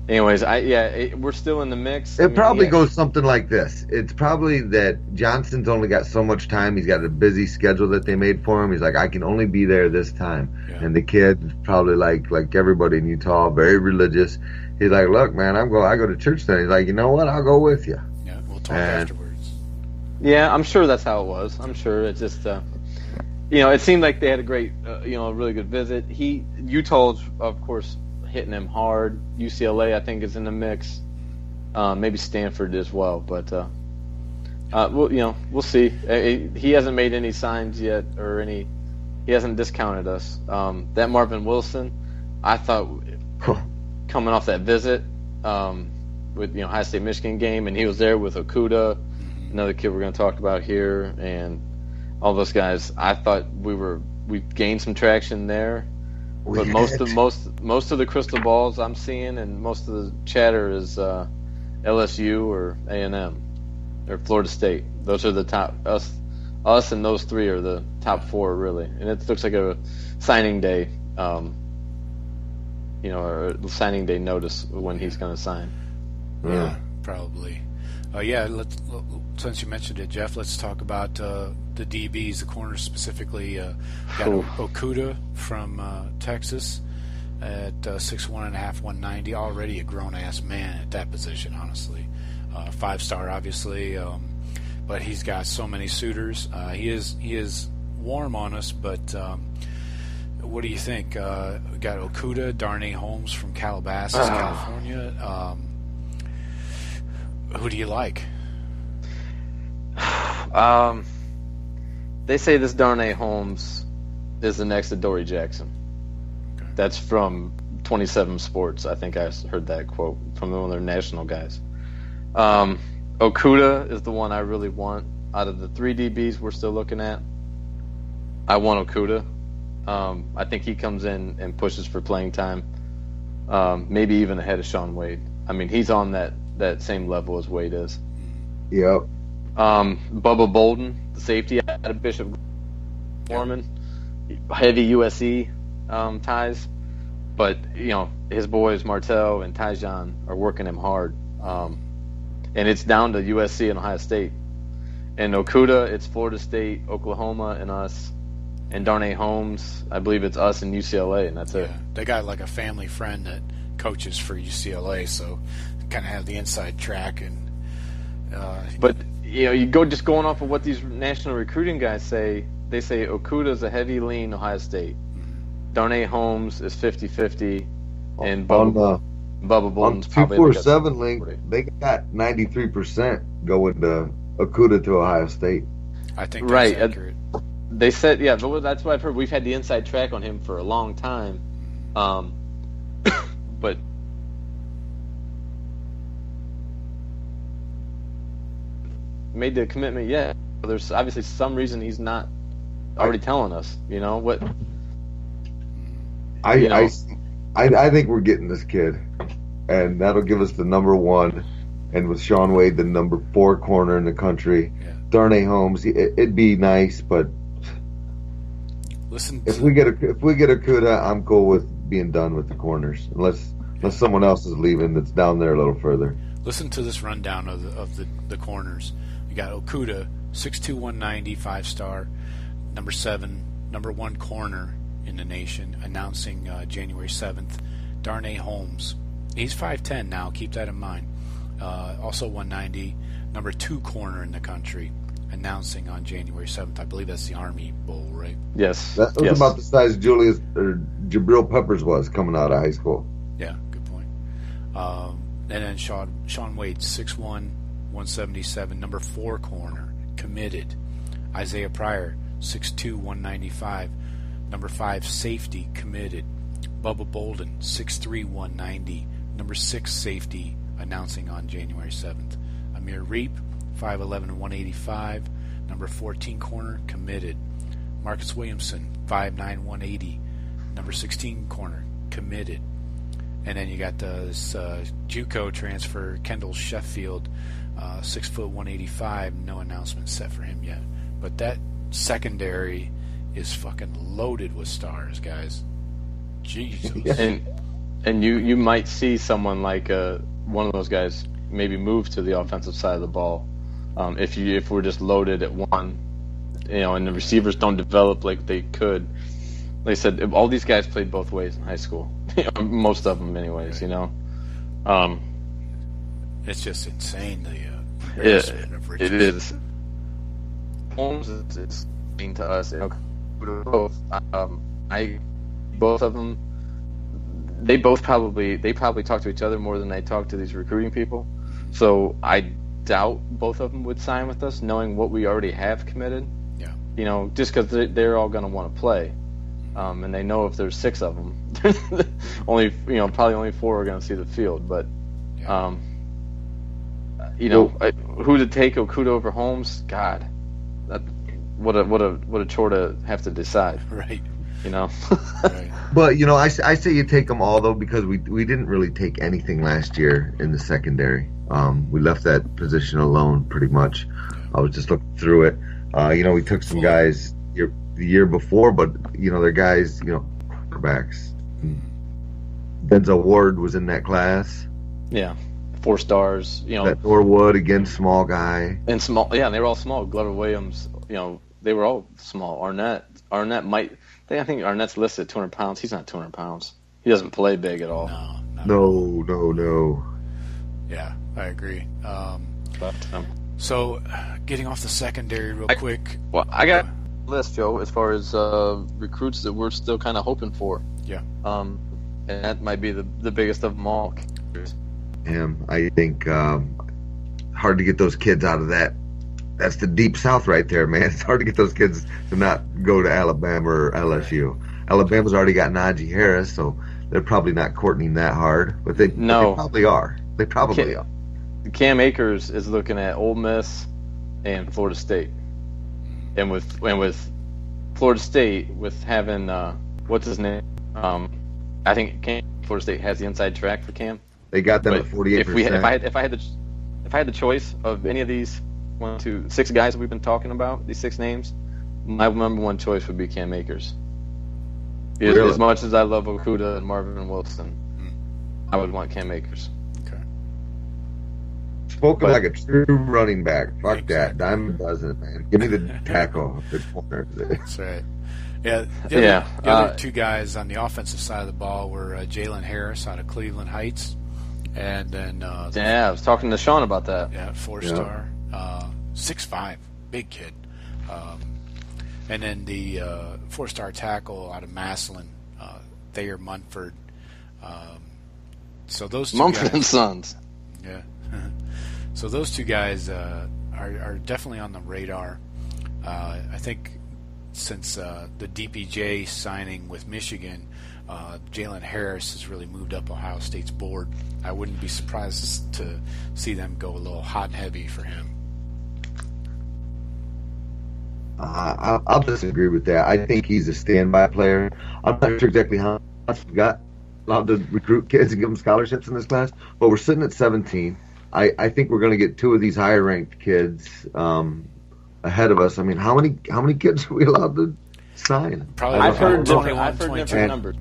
anyways, we're still in the mix. It probably goes something like this. It's probably that Johnson's only got so much time. He's got a busy schedule that they made for him. He's like, I can only be there this time. Yeah. And the kid probably like everybody in Utah, very religious. He's like, look, man, I go to church then. He's like, you know what? I'll go with you. Yeah, we'll talk afterwards. Yeah, I'm sure that's how it was. I'm sure it's just, it seemed like they had a great, a really good visit. Utah's, of course, hitting him hard. UCLA, I think, is in the mix. Maybe Stanford as well, but we'll see. He hasn't made any signs yet, he hasn't discounted us. That Marvin Wilson, I thought, coming off that visit with Ohio State Michigan game, and he was there with Okuda, another kid we're going to talk about here, and all those guys. I thought we gained some traction there. But most of the crystal balls I'm seeing and most of the chatter is LSU or A&M or Florida State. Those are the top. Us and those three are the top 4 really. And it looks like a signing day, or signing day notice when he's going to sign. Yeah, probably. Since you mentioned it, Jeff, let's talk about the DBs, the corners specifically. Got Okuda from Texas at 6'1.5", 190. Already a grown-ass man at that position, honestly. 5-star, obviously, but he's got so many suitors. He is warm on us, but what do you think? We got Okuda, Darnay Holmes from Calabasas, California. Who do you like? They say this Darnay Holmes is the next Adoree Jackson. Okay. That's from 27 Sports. I think I heard that quote from one of their national guys. Okuda is the one I really want. Out of the 3 DBs we're still looking at, I want Okuda. I think he comes in and pushes for playing time, maybe even ahead of Shaun Wade. I mean, he's on that same level as Wade is. Yep. Bubba Bolden, the safety out of Bishop Gorman, heavy USC ties, but his boys Martell and Tyjon are working him hard, and it's down to USC and Ohio State. And Okuda, it's Florida State, Oklahoma, and us. And Darnay Holmes, I believe it's us and UCLA, and that's it. They got like a family friend that coaches for UCLA, so kind of have the inside track. And but you going off of what these national recruiting guys say. They say Okuda's a heavy lean Ohio State. Mm-hmm. Darnay Holmes is 50-50, and Bubba Bolden's probably 247 link. They got 93% going to Okuda to Ohio State. I think that's accurate. They said, that's what I've heard. We've had the inside track on him for a long time, but made the commitment yet. There's obviously some reason he's not already telling us. What? I think we're getting this kid, and that'll give us the number 1, and with Shaun Wade the number 4 corner in the country. Yeah. Darnay Holmes, it'd be nice, but if we get Okuda, I'm cool with being done with the corners, unless someone else is leaving that's down there a little further. Listen to this rundown of the corners. We got Okuda, 6'2", 190, 5-star, number 7, number 1 corner in the nation, announcing January 7th. Darnay Holmes, he's 5'10" now. Keep that in mind. Also 190, number 2 corner in the country. announcing on January 7th. I believe that's the Army Bowl, right? Yes. That was about the size Julius or Jabril Peppers was coming out of high school. Yeah, good point. And then Sean Wade, 6'1", 177, number 4 corner, committed. Isaiah Pryor, 6'2", 195, number 5 safety, committed. Bubba Bolden, 6'3", 190, number 6 safety, announcing on January 7th. Amir Reap, 5'11", 185, number 14 corner, committed. Marcus Williamson, 5'9", 180, number 16 corner, committed. And then you got this JUCO transfer, Kendall Sheffield, 6 foot 185. No announcement set for him yet. But that secondary is fucking loaded with stars, guys. Jesus. And you might see someone like one of those guys maybe move to the offensive side of the ball. If we're just loaded at one, and the receivers don't develop like they could. Like I said, all these guys played both ways in high school. Most of them, anyways. It's just insane. The it is. Holmes is mean to us. Both. Both of them. They probably talk to each other more than they talk to these recruiting people. So I doubt both of them would sign with us, knowing what we already have committed. Yeah. Just because they're all going to want to play. And they know if there's 6 of them, probably only 4 are going to see the field. But, who to take Okudah over Holmes? God, what a chore to have to decide. Right. Right. But I say you take them all though, because we didn't really take anything last year in the secondary. We left that position alone pretty much. I was just looking through it. We took some guys the year before, but they're guys, quarterbacks. Denzel Ward was in that class. Yeah, 4 stars. That Norwood, again, small guy. And small, yeah, and they were all small. Glover Williams, they were all small. Arnett might. I think Arnett's listed at 200 pounds. He's not 200 pounds. He doesn't play big at all. No. Yeah, I agree. So, getting off the secondary real quick. Well, I got a list, Joe, as far as recruits that we're still kind of hoping for. Yeah. And that might be the biggest of them all. I think hard to get those kids out of that. That's the deep South right there, man. It's hard to get those kids to not go to Alabama or LSU. Alabama's already got Najee Harris, so they're probably not courting that hard. But they probably are. They probably are. Cam Akers is looking at Ole Miss and Florida State, and with Florida State with having what's his name? I think Florida State has the inside track for Cam. They got them at 48%. If I had the choice of any of these 6 guys we've been talking about, these 6 names, my number one choice would be Cam Akers. Really? As much as I love Okudah and Marvin Wilson, I would want Cam Akers. Spoken like a true running back. Fuck that. Diamond doesn't, man. Give me the tackle. The corner. That's right. Yeah. The other 2 guys on the offensive side of the ball were Jalen Harris out of Cleveland Heights, and then I was talking to Sean about that. Yeah, 4-star, 6'5", big kid, and then the 4-star tackle out of Massillon, Thayer Munford. So those 2 Mumford guys, and Sons. Yeah. So those 2 guys are definitely on the radar. I think since the DPJ signing with Michigan, Jalen Harris has really moved up Ohio State's board. I wouldn't be surprised to see them go a little hot and heavy for him. I'll disagree with that. I think he's a standby player. I'm not sure exactly how much we got allowed to recruit kids and give them scholarships in this class, but we're sitting at 17. I think we're going to get 2 of these higher ranked kids ahead of us. I mean, how many kids are we allowed to sign? Probably. I've heard different numbers.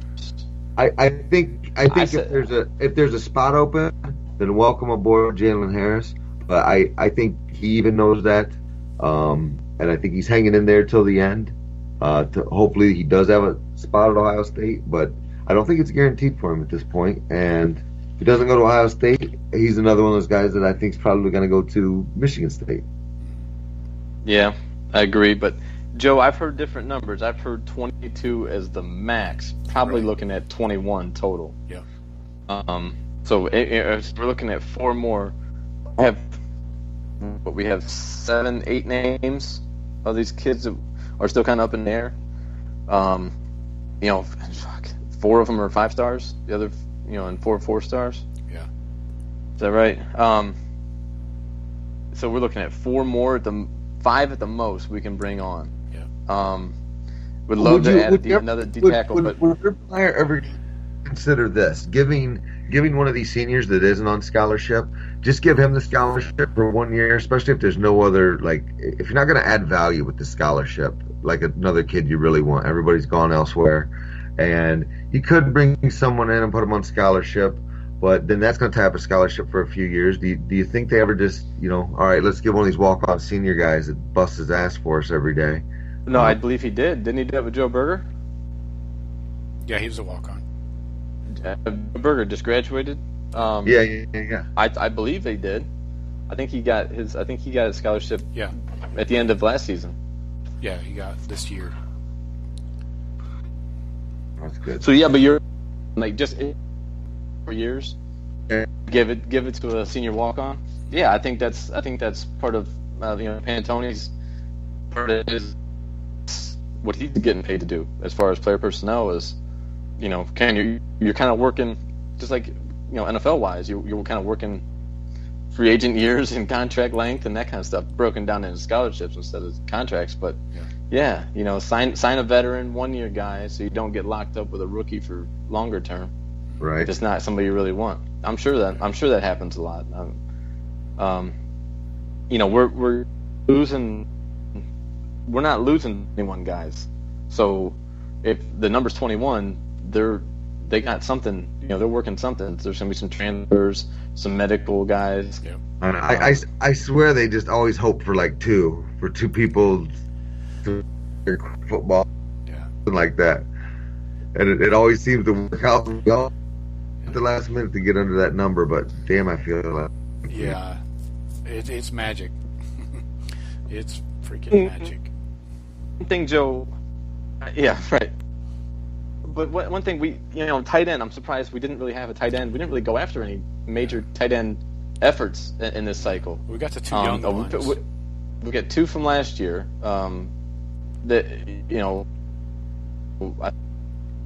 I think if there's a spot open, then welcome aboard Jalen Harris. But I think he even knows that, and I think he's hanging in there till the end. Hopefully he does have a spot at Ohio State, but I don't think it's guaranteed for him at this point. And if he doesn't go to Ohio State, he's another one of those guys that I think is probably going to go to Michigan State. Yeah, I agree. But Joe, I've heard different numbers. I've heard 22 as the max. Probably looking at 21 total. Yeah. So we're looking at 4 more. We have 7, 8 names of these kids that are still kind of up in the air. 4 of them are 5 stars. The other, and 4 4 stars. Yeah. Is that right? So we're looking at 4 more, 5 at the most we can bring on. Yeah. Would love to add another D tackle, but would your player ever consider this? Giving one of these seniors that isn't on scholarship, just give him the scholarship for 1 year, especially if there's no other, if you're not going to add value with the scholarship, like another kid you really want. Everybody's gone elsewhere. And you could bring someone in and put them on scholarship, but then that's going to tie up a scholarship for a few years. Do you think they ever just, all right, let's give one of these walk-on senior guys that busts his ass for us every day? No, I believe he did. Didn't he do that with Joe Berger? Yeah, he was a walk-on. Berger just graduated. Yeah. I believe they did. I think he got his scholarship. Yeah. At the end of last season. Yeah, he got this year. That's good. So yeah, but you're just 4 years. Yeah. Give it to a senior walk-on. Yeah, I think that's part of Pantoni's part of his what he's getting paid to do as far as player personnel is. You're kind of working just like NFL wise. You're kind of working free agent years and contract length and that kind of stuff broken down into scholarships instead of contracts. But yeah, sign a veteran 1 year guy so you don't get locked up with a rookie for longer term. Right. Just not somebody you really want. I'm sure that happens a lot. We're losing. We're not losing 21 guys. So if the number's 21, they got something. They're working something. There's gonna be some transfers, some medical guys. Yeah. I swear they just always hope for two people to football, something like that, and it always seems to work out well at the last minute to get under that number. But damn, I feel like it's magic. It's freaking magic. One thing, Joe. Yeah, right. But one thing tight end. I'm surprised we didn't really have a tight end. We didn't really go after any major tight end efforts in this cycle. We got the 2 young ones. We got 2 from last year. I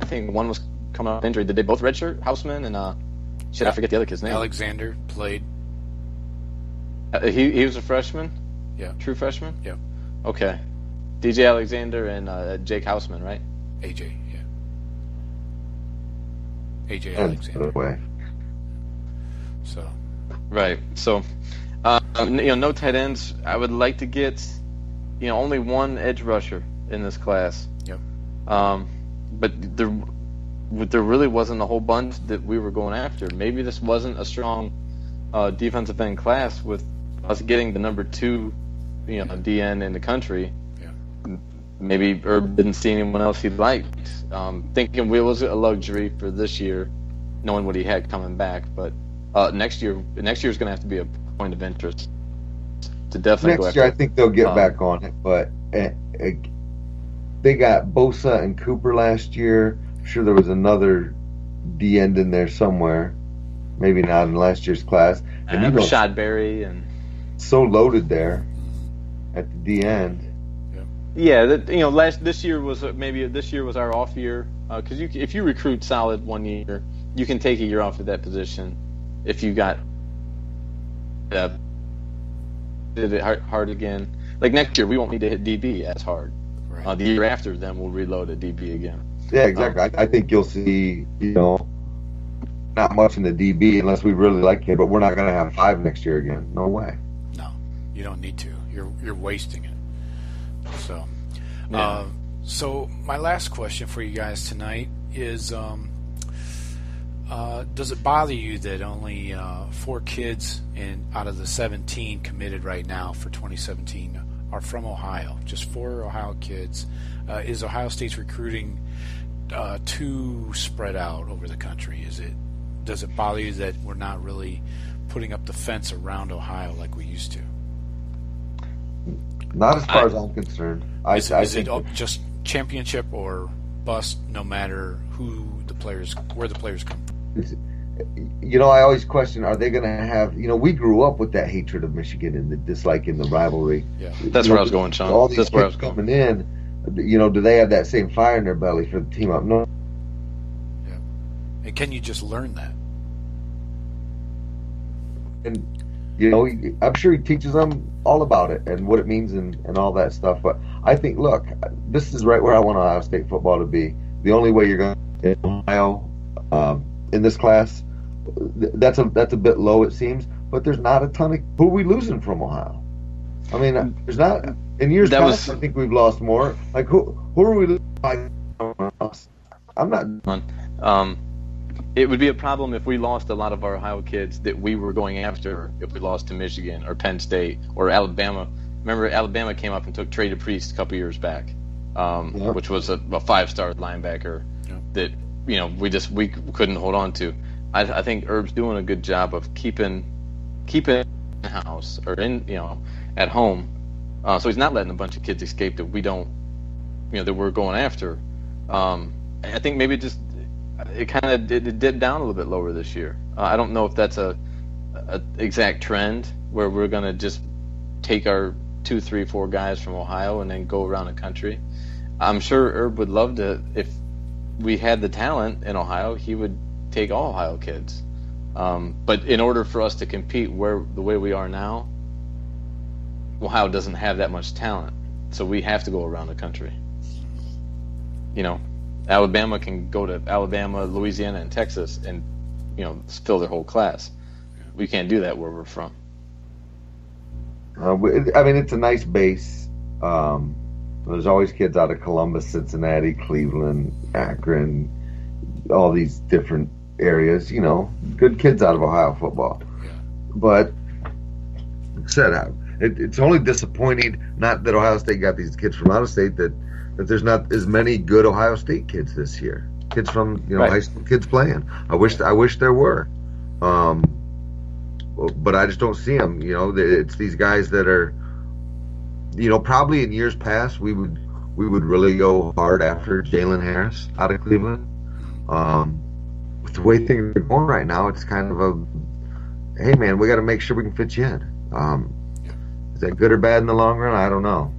think one was coming off injury. Did they both redshirt? Houseman and I forget the other kid's name. Alexander played. He was a freshman. Yeah. True freshman. Yeah. Okay. DJ Alexander and Jake Houseman, right? AJ. Yeah. AJ Alexander. So. Right. So, no tight ends. I would like to get, only one edge rusher in this class. Yep. But there really wasn't a whole bunch that we were going after. Maybe this wasn't a strong defensive end class with us getting the number 2, DN in the country. Yeah. Maybe Herb didn't see anyone else he liked. Thinking it was a luxury for this year, knowing what he had coming back. But next year is going to have to be a point of interest to definitely go after. Next year, I think they'll get back on it. But they got Bosa and Cooper last year. I'm sure there was another D end in there somewhere. Maybe not in last year's class. And Rashad Berry and so loaded there at the D end. Yeah, this year was our off year because if you recruit solid 1 year, you can take a year off at that position. If you got did it hard again, like next year we won't need to hit DB as hard. Right. The year after, then we'll reload at DB again. Yeah, exactly. I think you'll see, not much in the DB unless we really like it, but we're not going to have 5 next year again. No way. No, you don't need to. You're wasting it. So, so my last question for you guys tonight is: does it bother you that only 4 kids out of the 17 committed right now for 2017 are from Ohio? Just 4 Ohio kids. Is Ohio State's recruiting too spread out over the country? Does it bother you that we're not really putting up the fence around Ohio like we used to? Not as far as I'm concerned. Is it just championship or bust, no matter where the players come from? I always question: are they going to have? We grew up with that hatred of Michigan and the dislike in the rivalry. Yeah, that's where I was going, Sean. All these that's where I was kids coming in. Do they have that same fire in their belly for the team up north? Yeah, and can you just learn that? And I'm sure he teaches them all about it and what it means and all that stuff. But I think, look, this is right where I want Ohio State football to be. The only way you're going to in Ohio in this class, that's a bit low, it seems. But there's not a ton of who are we losing from Ohio. I mean, there's not in years past. I think we've lost more. Like who are we losing? I'm not. It would be a problem if we lost a lot of our Ohio kids that we were going after if we lost to Michigan or Penn State or Alabama. Remember, Alabama came up and took Trey DePriest a couple years back, which was a 5-star linebacker that we couldn't hold on to. I think Herb's doing a good job of keeping in house or at home, so he's not letting a bunch of kids escape that we don't that we're going after. I think maybe just. It kind of dipped down a little bit lower this year. I don't know if that's a exact trend where we're going to just take our 2, 3, 4 guys from Ohio and then go around the country. I'm sure Herb would love to. If we had the talent in Ohio, he would take all Ohio kids. But in order for us to compete the way we are now, Ohio doesn't have that much talent, so we have to go around the country. Alabama can go to Alabama, Louisiana, and Texas and, fill their whole class. We can't do that where we're from. It's a nice base. There's always kids out of Columbus, Cincinnati, Cleveland, Akron, all these different areas, good kids out of Ohio football. Yeah. But, like I said, it's only disappointing, not that Ohio State got these kids from out of state, that there's not as many good Ohio State kids this year. Kids from high school kids playing. I wish there were, but I just don't see them. It's these guys that are, probably in years past we would really go hard after Jalen Harris out of Cleveland. With the way things are going right now, it's kind of hey man, we got to make sure we can fit you in. Is that good or bad in the long run? I don't know.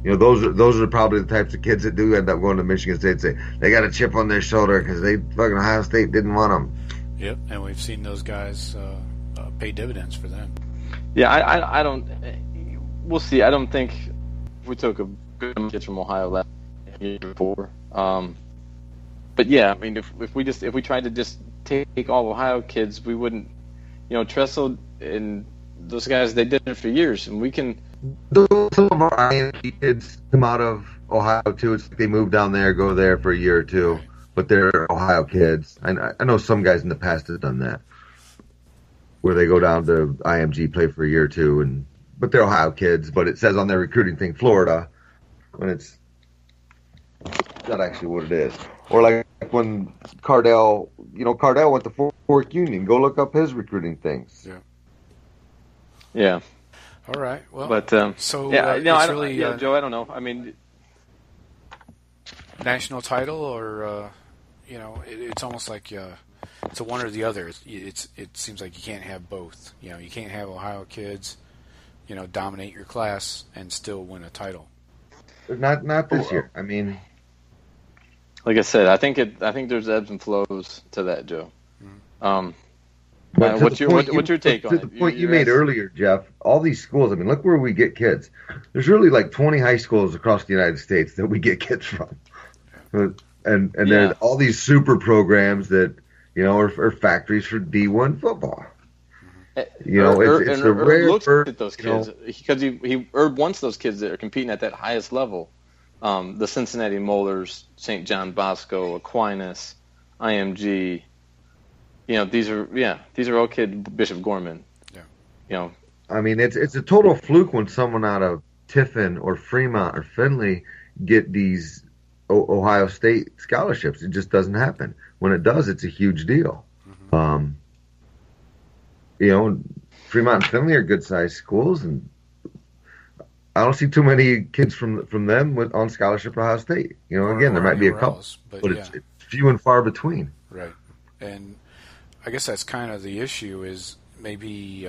Those are probably the types of kids that do end up going to Michigan State and say they got a chip on their shoulder because fucking Ohio State didn't want them. Yep, and we've seen those guys pay dividends for them. Yeah, I don't. We'll see. I don't think we took a good amount of kids from Ohio last year before. But yeah, I mean, if we tried to just take all Ohio kids, we wouldn't. Tressel and those guys, they did it for years, and we can. Some of our IMG kids come out of Ohio too. It's like they move down there, go there for a year or two, but they're Ohio kids. I know some guys in the past have done that, where they go down to IMG, play for a year or two, but they're Ohio kids. But it says on their recruiting thing, Florida, when it's not actually what it is. Or like when Cardell went to Fork Union. Go look up his recruiting things. Yeah. All right. Well, but so really, Joe, I don't know. I mean, national title, or it's almost like it's a one or the other. It seems like you can't have both. You can't have Ohio kids, dominate your class and still win a title. Not this year. I mean, like I said, I think there's ebbs and flows to that, Joe. Mm-hmm. What's your take on it? To the point you made earlier, Jeff, all these schools, I mean, look where we get kids. There's really like 20 high schools across the United States that we get kids from. And there's all these super programs that, are factories for D1 football. It's a rare looks at those kids because Herb wants those kids that are competing at that highest level. The Cincinnati Molars, St. John Bosco, Aquinas, IMG. These are all kids. Bishop Gorman. Yeah. I mean, it's a total fluke when someone out of Tiffin or Fremont or Findlay get these Ohio State scholarships. It just doesn't happen. When it does, it's a huge deal. Mm-hmm. Fremont and Findlay are good-sized schools, and I don't see too many kids from them on scholarship at Ohio State. Again, there might be a couple, but it's few and far between. Right, and I guess that's kind of the issue is maybe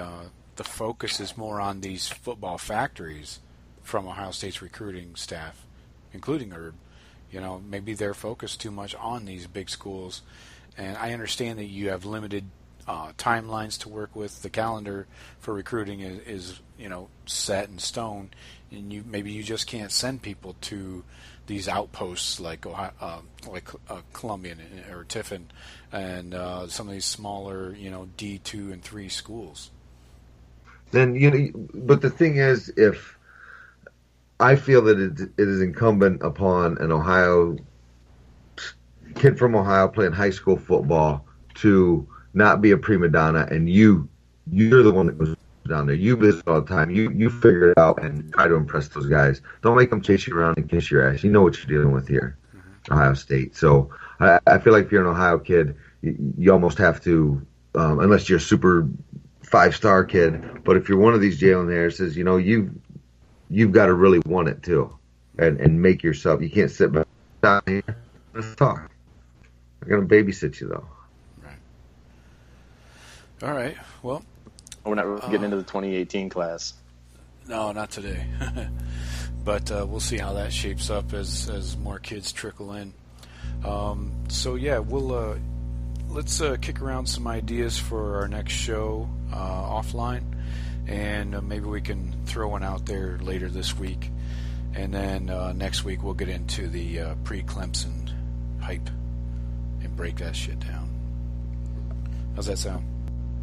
the focus is more on these football factories from Ohio State's recruiting staff, including Herb. Maybe they're focused too much on these big schools. And I understand that you have limited timelines to work with. The calendar for recruiting is set in stone, and maybe you just can't send people to these outposts like Ohio, Columbia or Tiffin, and some of these smaller D2 and 3 schools. Then but the thing is, if I feel that it is incumbent upon an Ohio kid from Ohio playing high school football to not be a prima donna, and you're the one that goes down there. You visit all the time. You figure it out and try to impress those guys. Don't make them chase you around and kiss your ass. You know what you're dealing with here, Ohio State. So I feel like if you're an Ohio kid, you almost have to, unless you're a super 5-star kid. But if you're one of these Jalen Harris's, you've got to really want it too, and make yourself. You can't sit down here. Let's talk. I'm gonna babysit you though. Right. All right. Well, we're not getting into the 2018 class. No, not today. But we'll see how that shapes up as more kids trickle in. So yeah, we'll let's kick around some ideas for our next show offline, and maybe we can throw one out there later this week, and then next week we'll get into the pre-Clemson hype and break that shit down. How's that sound?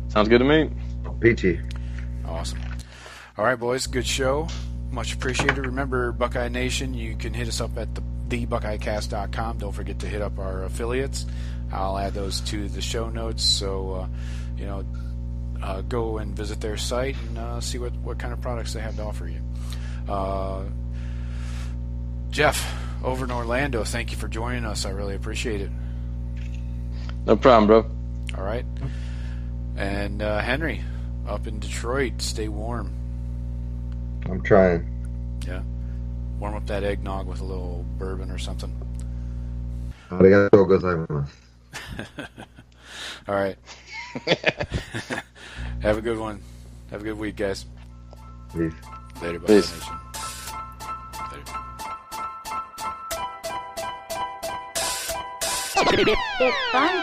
Sounds good to me. Peachy. Awesome. All right, boys. Good show. Much appreciated. Remember, Buckeye Nation, you can hit us up at thebuckeyecast.com. Don't forget to hit up our affiliates. I'll add those to the show notes. So, go and visit their site and see what kind of products they have to offer you. Jeff, over in Orlando, thank you for joining us. I really appreciate it. No problem, bro. All right. And Henry, up in Detroit, stay warm. I'm trying. Yeah. Warm up that eggnog with a little bourbon or something. All right. Have a good one. Have a good week, guys. Peace. Later, Buckeye Peace. Nation. Later. It's fun.